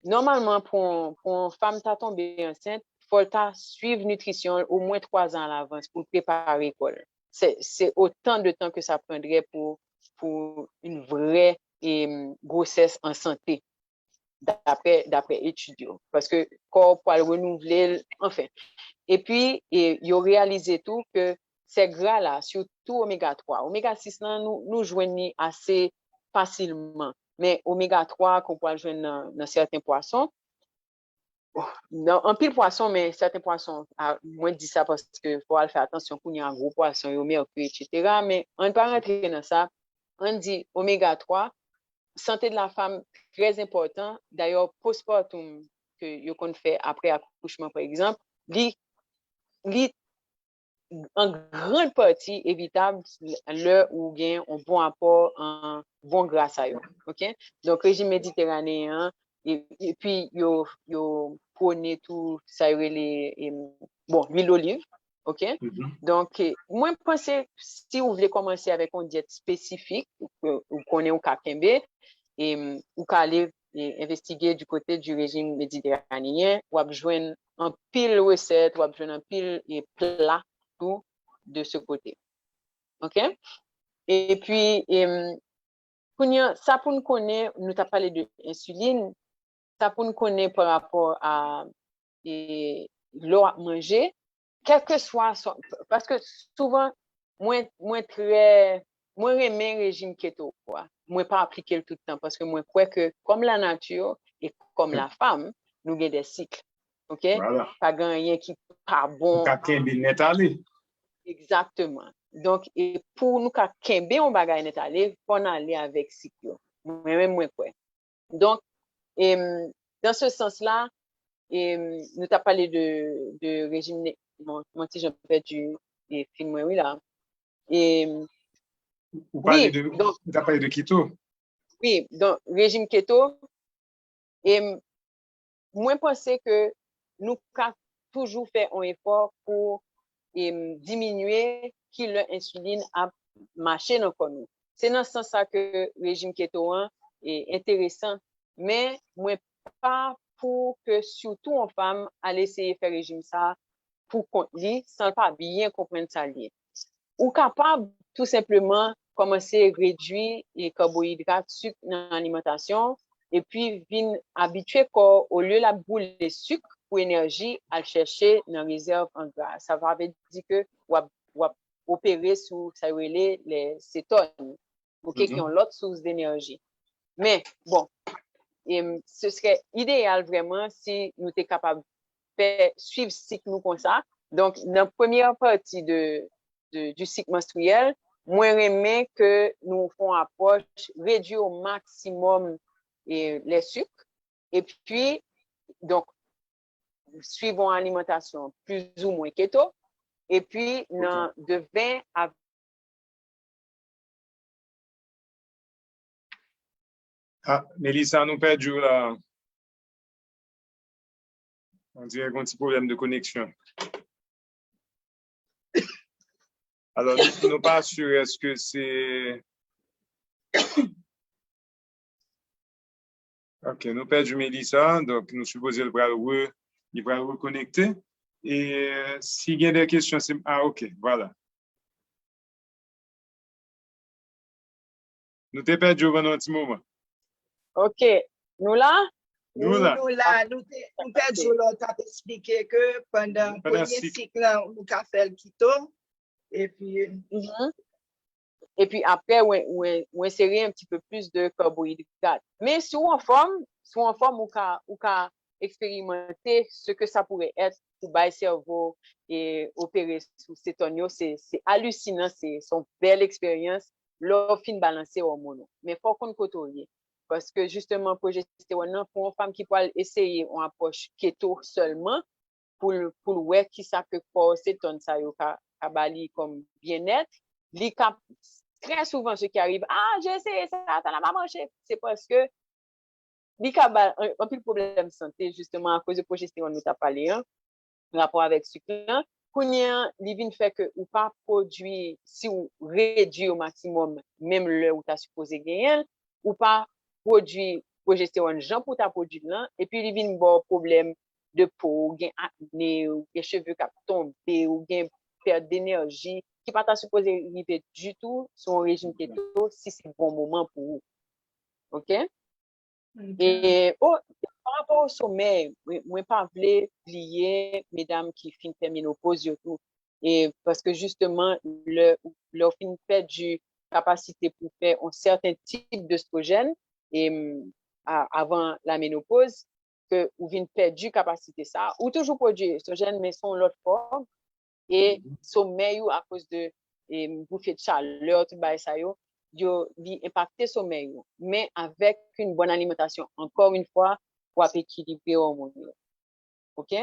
normalement pour une femme qui tombée enceinte, il faut suivre nutrition au moins 3 ans à l'avance pour préparer l'école. C'est autant de temps que ça prendrait pour une vraie grossesse en santé, d'après études. Parce que corps pour le renouveler, enfin. Et puis, ils ont réalisé tout que ces gras-là, surtout oméga 3, oméga 6, nous joignons assez facilement. Mais oméga 3, qu'on peut joindre dans certains poissons, Un pile poisson, mais certains poissons, moi je dis ça parce que faut faire attention qu'on y a un gros poisson, au mercure, etc. Mais on ne peut pas rentrer dans ça. On dit oméga 3, santé de la femme, très important. D'ailleurs, postpartum, que qu'on fait après accouchement, par exemple, en grande partie évitable le ou bien un bon apport en bon gras à eux. OK? Donc, régime méditerranéen, et puis, yo prôné tout ça, bon, l'huile d'olive. OK? Donc, moi, je pense si vous voulez commencer avec une diète spécifique, ou qu'on est au Kakembe, ou qu'à aller investiguer du côté du régime méditerranéen, ou à besoin un pile recette, ou à besoin un pile plat tout de ce côté. OK? Et puis, ça pour nous connaître, nous t'as parlé de l'insuline, ça pour nous connaître par rapport à l'eau à manger, quel que soit, parce que souvent, moi remets régime keto, quoi. Moi pas appliquer le tout le temps, parce que moi crois que comme la nature et comme la femme, nous avons des cycles. OK? Voilà. Pas rien qui pas bon. Exactement. Donc, et pour nous, quand on va gagner aller, on aller avec cycle. Moi-même, moi, quoi. Donc, dans ce sens-là, nous t'as parlé de régime, moi, si j'en fais du film, oui, là. Vous t'as parlé de keto? Oui, donc, régime keto, et moi, je pensais que nous avons toujours fait un effort pour diminuer qui l'insuline a marché dans le corps. C'est dans ce sens que le régime keto est intéressant, mais moi, pas pour que surtout en femme, à essayer de faire régime ça pour qu'on lit sans pas bien comprendre ça lié. Ou capable tout simplement commencer à réduire les carbohydrates, sucre dans l'alimentation et puis venir habituer corps au lieu de la boule de sucre pour énergie à le chercher dans la réserve en gras. Ça va dire que ou opérer sur ça les cétones, okay, qui ont l'autre source d'énergie. Mais bon, ce serait idéal vraiment si nous étions capables de suivre ce cycle nous comme ça. Donc, dans la première partie du cycle menstruel, moi, j'aimerais que nous faisons approche, réduire au maximum les sucres. Et puis, donc, suivons alimentation plus ou moins keto. Et puis, de 20 à Mélissa, nous perdons là. On dirait qu'on a un petit problème de connexion. Alors, nous ne sommes pas sûrs, est-ce que c'est... OK, nous perdons Mélissa, donc nous supposons qu'il va reconnecter. Et s'il y a des questions, c'est... Ah, OK, voilà. Nous t'ai perdu pendant un petit moment. OK, nous là? Nous perdu l'autre à expliquer que pendant le premier cycle, nous avons fait le keto. Et puis... Et puis après, on insérer un petit peu plus de carbohydrates. Mais si on forme, on peut expérimenter ce que ça pourrait être pour le cerveau et opérer sous cétonio. C'est hallucinant, c'est une belle expérience. L'offre fin balancer hormonaux. Mais il faut qu'on côtoie. Parce que justement, progestérone, pour une femme qui peut essayer une approche keto seulement, pour voir qui ça que pour cétone ça bali comme bien-être, très souvent ce qui arrive, j'ai essayé ça, ça n'a pas marché. C'est parce que un peu de problème de santé, justement, à cause de progestérone, nous t'a parlé, rapport avec sucre. Kounia, l'ivine fait que ou pas produit, si ou réduit au maximum, même le où tu as supposé gagner, ou pas produit progestérone, genre pour ta produit là, et puis l'ivine bon problème de peau, ou gain acné, ou les cheveux qui tombé, ou gain perte d'énergie, qui pas ta supposé arriver du tout sur un régime keto, si c'est le bon moment pour vous. OK? Et par rapport au sommeil, moi pas voulu oublier mesdames qui finissent faire ménopause surtout, et parce que justement leur fin fait du capacité pour faire un certain type d'œstrogène et avant la ménopause, que ou vient perdu capacité ça, ou toujours produit oestrogène, mais son l'autre forme, et sommeil à cause de bouffée de chaleur, tout ça, yo impacter sommeil, mais avec une bonne alimentation. Encore une fois, pour équilibrer hormones. OK?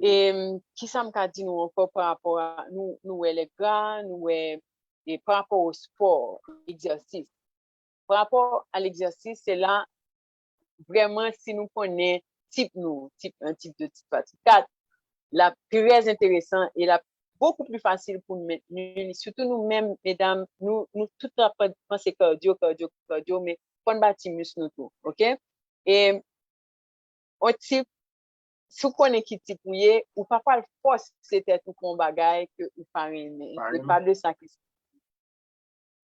Et qui ça m'a dit nous encore par rapport à nous les gars, et par rapport au sport, exercice. Par rapport à l'exercice, c'est là vraiment si nous connaissons type 1, type 2, type 3, type 4, la très intéressant et la beaucoup plus facile pour nous maintenir, surtout nous-mêmes, mesdames, nous tout le temps penser cardio, mais on bâtit muscle nous tout, OK? Et on type, si on connaît qui type ou pas le force, c'était tout qu'on bagaille que ou pas aimer. C'est pas de ça qui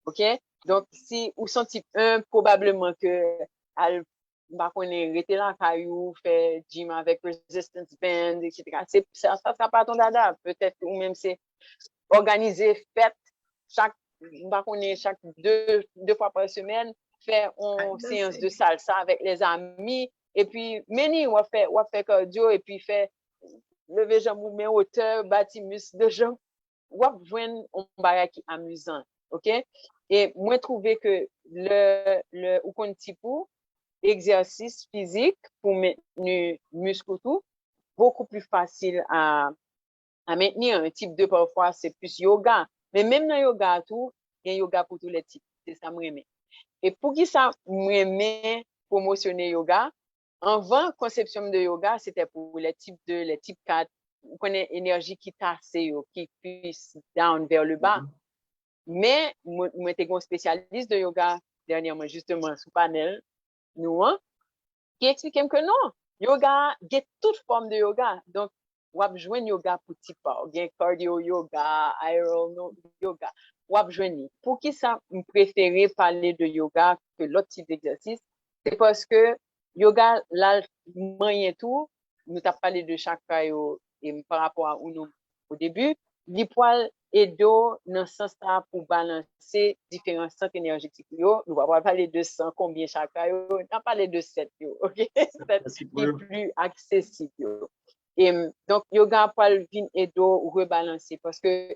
OK? Donc, si ou son type 1, probablement que elle va connaître rester là caillou fait gym avec resistance band etc. Ça pas ton dada, peut-être ou même c'est organiser fête chaque chaque deux fois par semaine faire une séance de salsa avec les amis et puis on fait cardio et puis fait lever jambes mais hauteur bâtir muscle de jambes ou joindre un bagage qui amusant. OK? Et moi trouvé que le ou qu'on type exercice physique pour maintenir muscle tout beaucoup plus facile à maintenir. Un type 2 parfois c'est plus yoga, mais même dans yoga tout il y a yoga pour tous les types, c'est ça moi aimer. Et pour qui ça moi aimer promotionner yoga avant conception de yoga c'était pour les types 2, les types 4 on connaît énergie qui tasse qui puisse down vers le bas. Mais moi j'étais un spécialiste de yoga dernièrement justement sous panel nous qui explique que non, yoga, il y a toute forme de yoga. Donc, on va joindre yoga pour type, il y a cardio yoga, aero yoga. On va joindre. Pour qui ça me préférer parler de yoga que l'autre type d'exercice? C'est parce que yoga, là, moyen tout, nous t'as parlé de chakra et par rapport à nous au début, les poils et dos dans le sens pour balancer différents centres énergétiques. Nous va pas parler de 100 combien chakra, on va parler de 7 OK? 7 qui est plus accessible. Et donc yoga poil vin et dos rebalancer parce que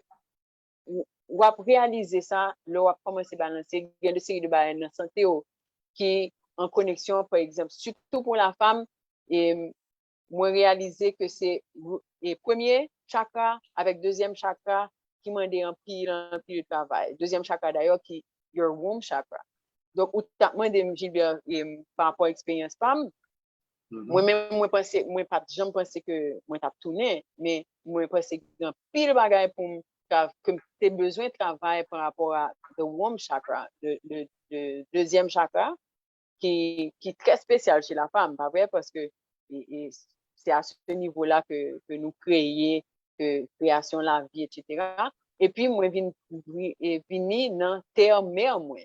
on va réaliser ça, là on va commencer à balancer, il y a une série de barrières dans santé qui en connexion par exemple surtout pour la femme et moi réaliser que c'est le premier chakra avec deuxième chakra qui m'a dit un pile de travail. Deuxième chakra d'ailleurs qui your womb chakra. Donc ou t'as demandé Gilbert par rapport à l'expérience femme. Moi-même moi pensais moi pas jamais pensé que moi t'a tourné mais moi pensé un pile bagaille pour que tu besoin de travail par rapport à the womb chakra, le deuxième chakra qui est très spécial chez la femme, pas vrai parce que c'est à ce niveau-là que nous créons, que création la vie, etc. Et puis, moi, je viens dans terre-mère, moi.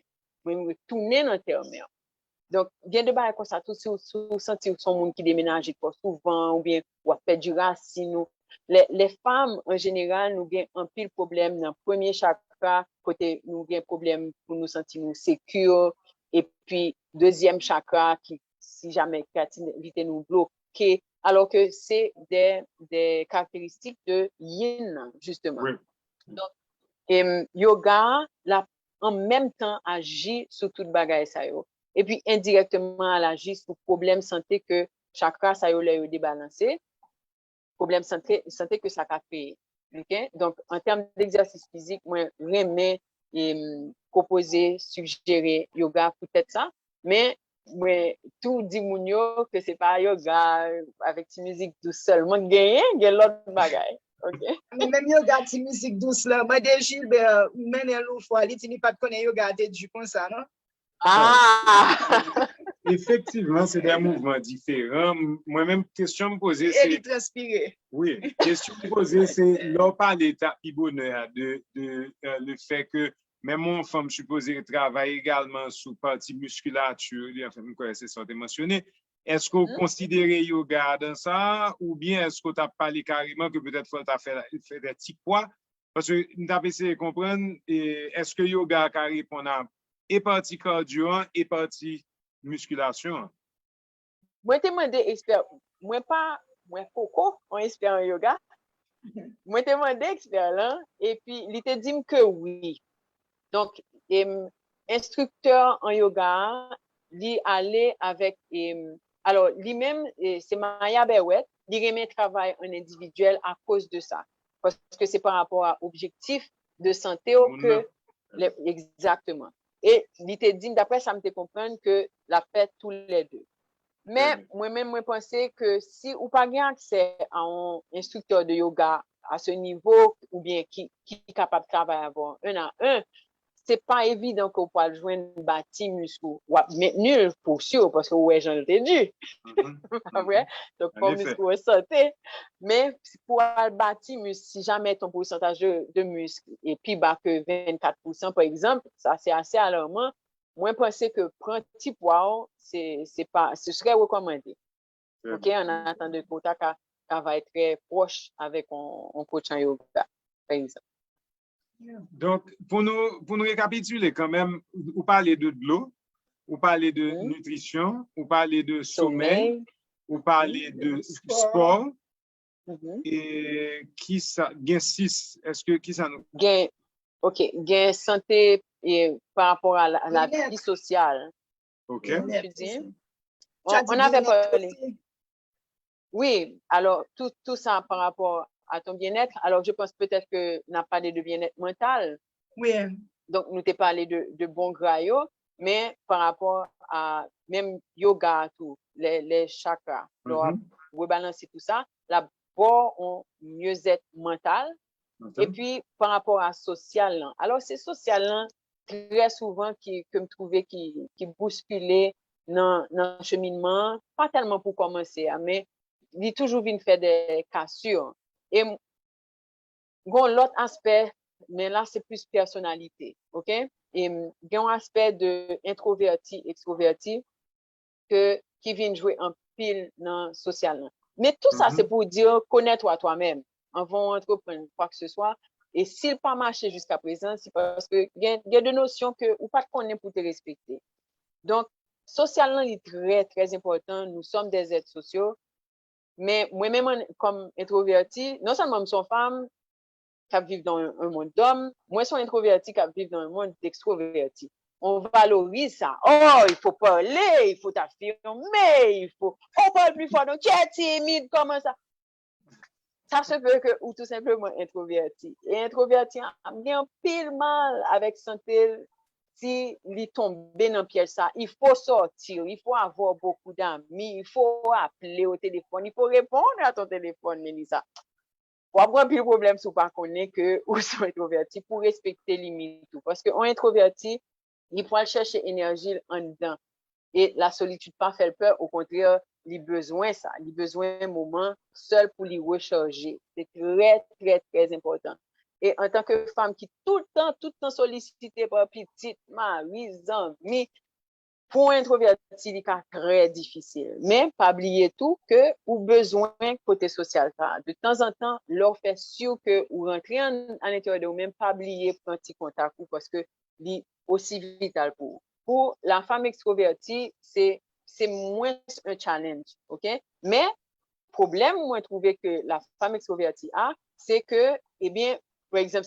Je tourner dans terre-mère. Donc, bien de bas comme ça, tout si vous sentez son monde qui déménage trop souvent, ou bien, ou fait du racine. Les femmes, en général, nous avons un pile problème dans le premier chakra, côté nous avons un problème pour nous sentir nous sécures, et puis, deuxième chakra, qui, si jamais, créativité nous bloquer, alors que c'est des caractéristiques de yin, justement. Oui. Donc, yoga, en même temps, agit sur toute bagaille ça yo. Et puis, indirectement, elle agit sur problème santé que chakra ça yo l'a débalancé. Problème santé que ça a fait. Okay? Donc, en termes d'exercice physique, moi, j'aime proposer, suggérer yoga peut-être ça, mais moi, tout dit mounio que c'est pas yoga avec une musique douce seulement, gagner l'autre bagaille. Okay? Mais même yoga, ti musique douce là, moi de Gilbert, men l'autre fois, il n'est pas de connaître yoga du comme ça, non? Ah! Effectivement, c'est des mouvements différents. Moi-même, question me poser, c'est... Et il transpirait. Oui, question me poser, c'est leur pas l'état bonheur de le fait que même mon femme supposée travaille également sous partie musculature, enfin, c'est ça que mentionné. Est-ce qu'on considère yoga dans ça ou bien est-ce qu'on t'a parlé carrément que peut-être faut faire des petits poids? Parce que nous avons essayé de comprendre, est-ce que yoga répond à et partie cardio et partie musculation? Moi, te demandé expert, moi pas, moi coco, on expert en yoga. Moi, te demandé expert là, et puis, il te dit que oui. Donc, instructeur en yoga, il allait avec, alors, lui-même, c'est Maya Berwet, il remet travail en individuel à cause de ça. Parce que c'est par rapport à objectif de santé que, exactement. Et il te dit, d'après ça, me te comprendre que la fait tous les deux. Mais moi-même, moi pensais que si ou pas gain accès à un instructeur de yoga à ce niveau, ou bien qui est capable de travailler avant un à un, c'est pas évident qu'on puisse joindre un bâti muscle. Mais nul pour sûr, parce que ouais, j'en ai dit. Vrai? Donc, pour muscle santé. Mais pour le bâti muscle, si jamais ton pourcentage de muscle est plus bas que 24%, par exemple, ça c'est assez alarmant. Moi, penser que prendre petit poids, ce serait recommandé. OK, en attendant de quota qui va être très proche avec un coach en yoga, par exemple. Donc, pour nous récapituler quand même, vous parlez de l'eau, vous parlez de nutrition, vous parlez de sommeil, vous parlez de sport. Et qui ça, gain 6, est-ce que qui ça nous... Gain santé et par rapport à la vie sociale. OK. Tu dis? On avait parlé. Oui, alors tout ça par rapport à ton bien-être. Alors, je pense peut-être que n'a pas parlé de bien-être mental. Oui. Donc, nous t'ai parlé de bon graio, mais par rapport à même yoga, tout, les chakras, rebalancer tout ça, la bon mieux-être mental. Et puis, par rapport à social, là. Alors, c'est social, là, très souvent, que me trouvais qui bousculait dans le cheminement, pas tellement pour commencer, mais il toujours vient faire des cassures. Et bon, l'autre aspect, mais là, c'est plus personnalité, OK? Et il y a un aspect de introverti, extroverti, qui vient jouer un pile dans social. Mais tout ça, c'est pour dire, connais-toi toi-même avant d'entreprendre quoi que ce soit. Et s'il pas marché jusqu'à présent, c'est parce que il y a des notions que ou pas connaître pour te respecter. Donc, socialement, il est très, très important. Nous sommes des êtres sociaux. Mais moi-même, comme introverti, non seulement je suis une femme qui vit dans un monde d'hommes, moi, je suis introverti qui vit dans un monde d'extroverti. On valorise ça. Oh, il faut parler, il faut t'affirmer, on parle plus fort, donc tu es timide, comment ça? Ça se peut que, ou tout simplement introverti. Et introverti a bien pile mal avec santé si il tombe dans le piège ça. Il faut sortir, il faut avoir beaucoup d'amis, il faut appeler au téléphone, il faut répondre à ton téléphone, Mélissa. Pour avoir plus de problème si vous ne connaissez pas que vous êtes introverti pour respecter les limites. Parce qu'on est introverti, il faut chercher énergie en dedans. Et la solitude pas fait peur, au contraire, il a besoin ça. Il a besoin d'un moment seul pour les recharger. C'est très, très, très important. Et en tant que femme qui tout le temps sollicitée par petite, mari, amis, pour un introverti, c'est très difficile. Mais pas oublier tout que ou besoin côté social. De temps en temps, leur fait sûr que ou rentrer à l'intérieur de vous-même, pas oublier prendre petit contact parce que c'est aussi vital pour vous. Pour la femme extrovertie, c'est moins un challenge, OK? Mais problème, moi, trouvé que la femme extrovertie a, c'est que, eh bien, par exemple,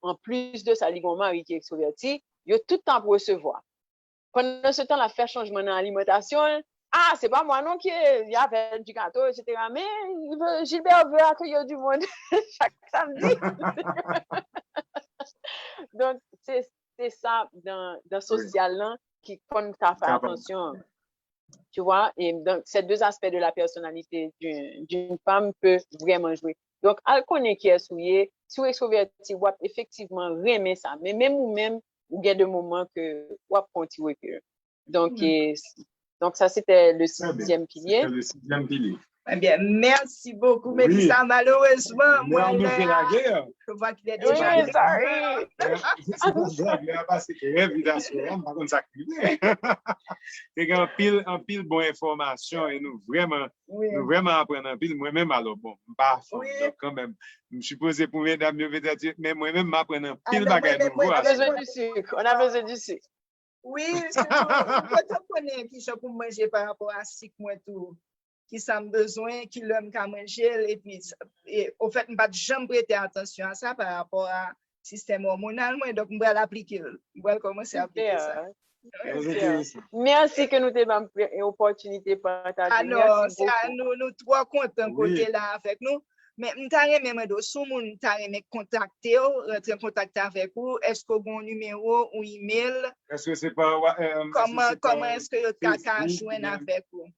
en plus de ça, il y a un mari qui est extroverti, il y a tout le temps pour recevoir. Pendant ce temps, la faire changement dans l'alimentation, c'est pas moi non qui y a du gâteau, etc. Mais Gilbert veut accueillir du monde chaque samedi. Donc, c'est ça dans social là qui compte à faire attention. Tu vois, et donc ces deux aspects de la personnalité d'une femme peut vraiment jouer. Donc, elle connaît qui est souillé, si vous êtes extroverti, vous effectivement aimer ça. Mais même ou même, vous avez des moments que vous continuez. Donc, donc ça, c'était le 6e pilier. C'était le 6e pilier. Eh bien, merci beaucoup, Mélissa. Malheureusement, moi, on nous fait la guerre. Je vois qu'il est déjà. Oui, sorry. C'est pas grave, il a passé révélation, par contre, ça criait. C'est un pile bonne information et nous vraiment apprenons un pile. Moi-même, alors, bon, pas quand même. Je suis posé pour mesdames, mais moi-même, m'apprendre un pile bagage nouveau. On a besoin du sucre. On a besoin du sucre. Oui, c'est tout. Quand on connaît qui ça pour manger par rapport à ce que moi tout, qui ça me besoin, qui l'homme qu'à manger, et puis, au fait, je ne vais jamais prêter attention à ça par rapport à système hormonal, moi, donc je vais l'appliquer. Je vais commencer à appliquer ça. Très intéressant. Merci que nous t'ayons une opportunité de partager. Ah non, Merci c'est beaucoup. nous trois contents Oui. côté là avec nous. Mais m'tare même de sou moun tare me contacter, rentrer en contact avec vous, est-ce que bon numéro ou email, Est-ce que c'est pas comment est-ce que vous avez Facebook, joindre avec vous?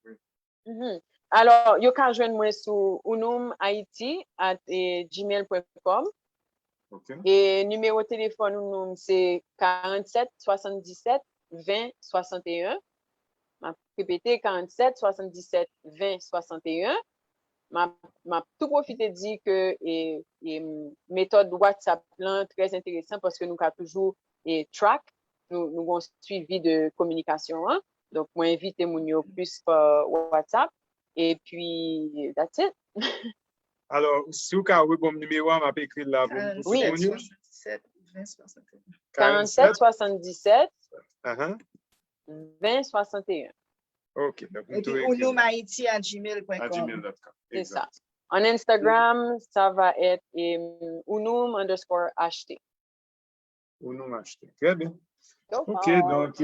Alors, vous pouvez joindre moi sur unumhaiti@gmail.com. OK. Et numéro de téléphone Unum c'est 47 77 20 61. Je répéter 47 77 20 61. M'a tout profité de dire que méthode WhatsApp là très intéressant parce que nous avons toujours track nous avons suivi de communication hein? Donc moi invite mon yo plus par WhatsApp et puis that's it. Alors, si vous avez bon numéro, on m'a écrit là. Oui. 47 20 61. 47 77 Uh-huh. 20 61. OK. Donc, Et puis unumhaiti@gmail.com. gmail.com. C'est ça. En Instagram, ça va être unum_ht. Unum acheté. Très bien. So OK, far. donc,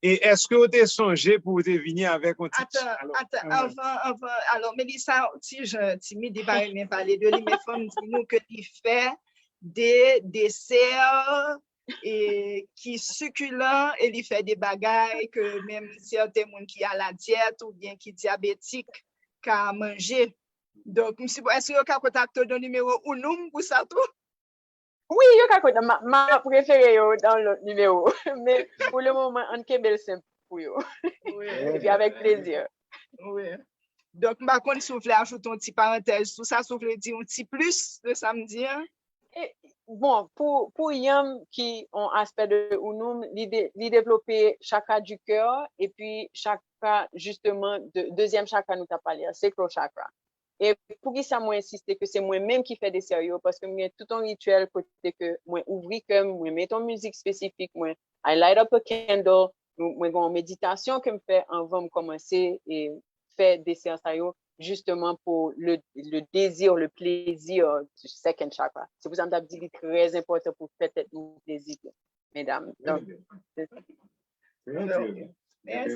et est-ce que vous avez songé pour venir avec un petit... Attends, avant, alors, Mélissa, si je timide, il va même parler de lui, mais faut me dire nous que il fait des desserts et qui succulents et il fait des bagailles que même certains monde qui a la diète ou bien qui diabétique qu'à manger. Donc, est-ce que vous avez contacté le numéro Unum pour ça tout? Oui, yo ka kote, ma préféré yo dans le numéro. Mais pour le moment, on kebel simple pour yo. Oui. Et puis avec plaisir. Oui. Donc, par contre, si vous voulez ajouter un petit parenthèse, tout ça, si vous voulez dire un petit plus de samedi. Hein? Et, bon, pour Yam qui ont aspect de Unum, l'idée développer chakra du cœur et puis chakra, justement, deuxième chakra nous t'a parlé, sacral chakra. Et pour qui ça moi insister que c'est moi-même qui fait des sérieux parce que moi tout un rituel côté que moi ouvrir comme moi mettre une musique spécifique moi I light up a candle moi une méditation que me fait avant de commencer et faire des séances justement pour le désir le plaisir du second chakra. C'est pour ça que je dis que c'est très important pour faire le plaisir mesdames. Donc,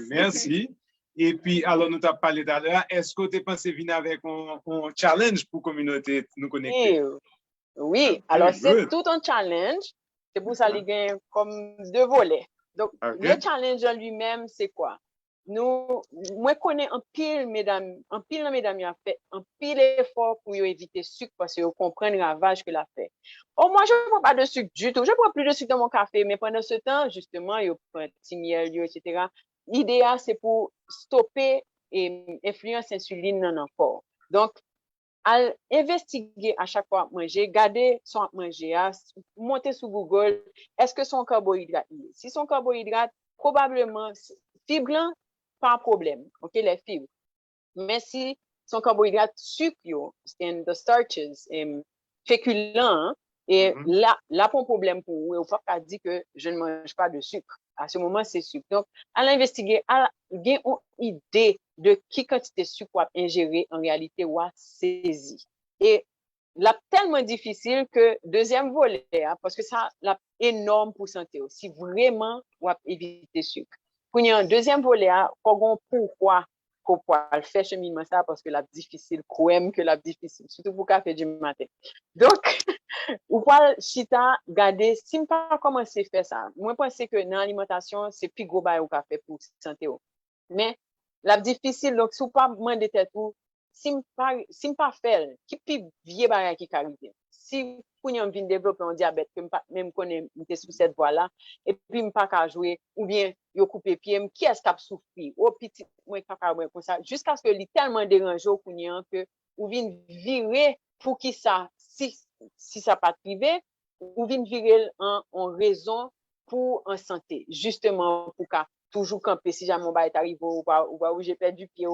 Merci. Et puis, alors, nous t'avons parlé tout à l'heure, est-ce que tu pensé venir avec un challenge pour la communauté nous connecter? Oui, alors c'est tout un challenge. C'est pour ça qu'il y a comme deux volets. Donc, le challenge en lui-même, c'est quoi? Moi, connais un pile, mesdames, il a fait un pile effort pour éviter le sucre parce que vous comprenez le ravage que l'a fait. Oh, moi, je ne prends pas de sucre du tout. Je ne prends plus de sucre dans mon café, mais pendant ce temps, justement, il prend un petit miel, etc. L'idéal, c'est pour stopper l'influence insuline dans le corps. Donc, à investiguer à chaque fois manger, garder son manger, monter sur Google, est-ce que son carbohydrate si son carbohydrate, probablement, fibre, pas un problème, ok, les fibres. Mais si son carbohydrate sucre, c'est the starches, féculents, et là, pour un problème pour vous, il ne faut pas dire que je ne mange pas de sucre. À ce moment, c'est sucre. Donc, à l'investiguer, à gagner une idée de qui quantité de sucre ou ingérer en réalité ou à saisir. Et là, tellement difficile que deuxième volet, parce que ça, là, énorme pour santé aussi, vraiment, ou à éviter sucre. Pour y a un deuxième volet, pourquoi le faire cheminement ça, parce que la difficile, quand même que la difficile, surtout pour café du matin. Donc, ou pas chita garder si pas commencer faire ça moi penser que dans l'alimentation c'est plus gros bail au café pour santé mais la difficile donc si pas demander tête tout si pas faire qui plus vieux bail qui arrive si pour nous vinn développer un diabète que pas même connaît sur cette voie là et puis me pas qu'à jouer ou bien yo couper pied qui est-ce qui a souffert au petit moi pas comme ça jusqu'à ce que li tellement dérangé au que ou vinn virer pour qui ça si ça pas privé, ou vient virer en raison pour en santé, justement pour qu'à toujours camper si jamais on va arriver ou j'ai perdu pied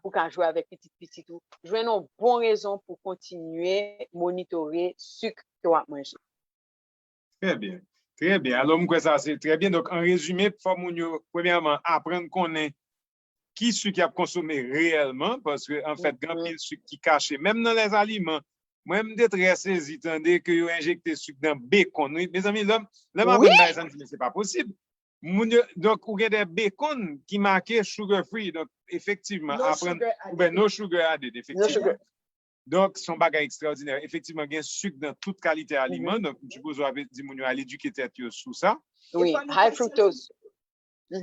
pour qu'à jouer avec petit tout. Jouer une bonne raison pour continuer monitorer sucre que on manger. Très bien. Très bien. Alors, moi, ça, c'est très bien. Donc, en résumé, il faut, premièrement, apprendre qu'on est qui sucre qui a consommé réellement, parce que, en fait, grand pile sucre qui caché, même dans les aliments. Moi, je suis très saisi, tandis que vous injecté sucre dans le bacon. Mes amis, l'homme, Oui. c'est pas possible. Donc, vous avez des bacon qui marquent sugar free. Donc, effectivement, no sugar added, effectivement. Donc, son bagage extraordinaire. Effectivement, il y a sucre dans toute qualité d'aliment. Donc, je vous avais dit, vous allez éduquer tête sur ça. Oui, high fructose.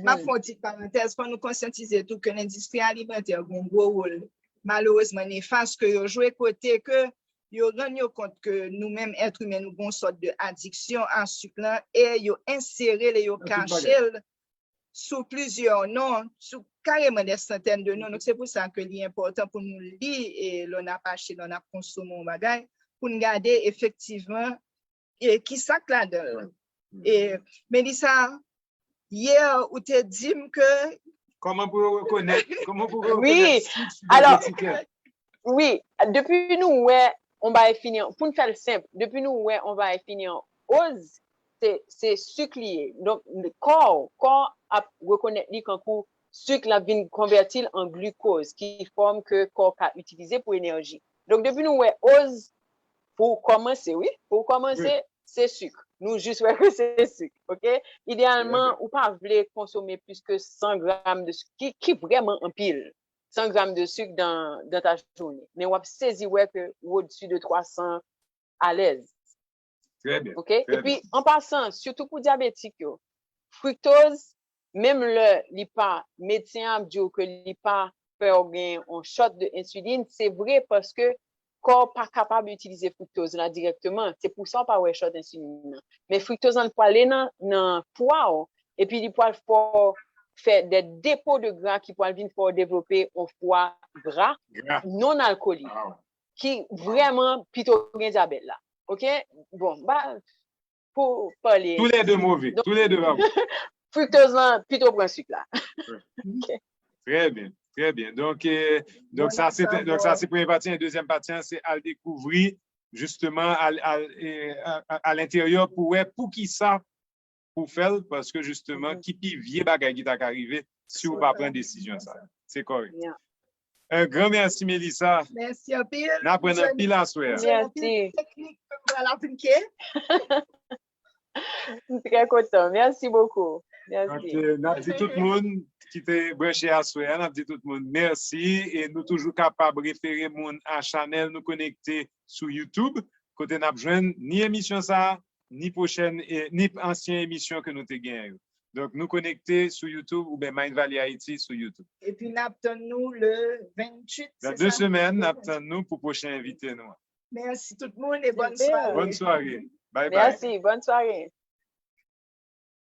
Ma petite parenthèse, pour nous conscientiser tout que l'industrie alimentaire a un gros rôle, malheureusement néfaste, que vous jouez côté que vous rendez compte que nous-mêmes, êtres humains, nous avons une sorte d'addiction à sucre et vous insérez les cachés sous plusieurs noms, sous carrément des centaines de noms. Donc, c'est pour ça que c'est important pour nous lire et l'on a pas acheté, l'on a consommé un bagage pour nous garder effectivement qui ça là-dedans. Et Mélissa, hier, où tu dit que... Comment vous reconnaître? Oui, alors, oui, depuis nous, ouais, on va finir, pour nous faire le simple, depuis nous, ouais, on va finir ose, c'est sucre lié. Donc, le corps a reconnaître quand le sucre la vient convertir en glucose, qui forme que le corps a utilisé pour énergie. Donc, depuis nous, ouais, ose, pour commencer, c'est sucre. Nous, juste, ouais, c'est sucre, ok? Idéalement, ou pas voulez consommer plus que 100 grammes de sucre, qui vraiment en pile. 100 grammes de sucre dans ta journée. Mais on va saisir ouais, que au-dessus de 300 à l'aise. Très bien. OK? Et puis, en passant, surtout pour diabétiques, fructose, même l'IPA, médecin a dit que l'IPA fait un shot d'insuline, c'est vrai parce que le corps n'est pas capable d'utiliser fructose là directement. C'est pour ça qu'on pas un shot d'insuline. Mais fructose, on peut aller dans le poids, et puis il peut faire des dépôts de gras qui peuvent venir pour développer un foie gras non alcoolique, qui vraiment plutôt bien diabète là. OK? Bon, bah, pour parler. Tous les deux mauvais. Tous les deux mauvais. Fructose là, plutôt pour un sucre là. Okay. Très bien. Très bien. Donc ça, c'est la première partie. La deuxième partie, c'est à découvrir justement à l'intérieur pour qui ça pour faire, parce que justement, qui peut vieux bagage qui t'a arrivé si vous ne pas prendre décision ça. C'est correct. Yeah. Un grand merci, Mélissa. Merci un peu. Nous apprenons un pile à souhait. Merci. Technique pour l'appliquer. Très content. Merci beaucoup. Merci. Nous dit tout le monde qui était branché à souhait, nous dit tout le monde merci et nous toujours capables de référer monde à Chanel, nous connecter sur YouTube. Côté n'a besoin ni émission ça, ni prochaine, ni ancienne émission que nous te gagnons. Donc, nous connecter sur YouTube ou bien Mind Valley Haïti sur YouTube. Et puis, nous le 28. Dans 2 semaines, nous pour prochain invité. Nous. Merci tout le monde et bonne soirée. Bonne soirée. Bye bye. Merci, bonne soirée.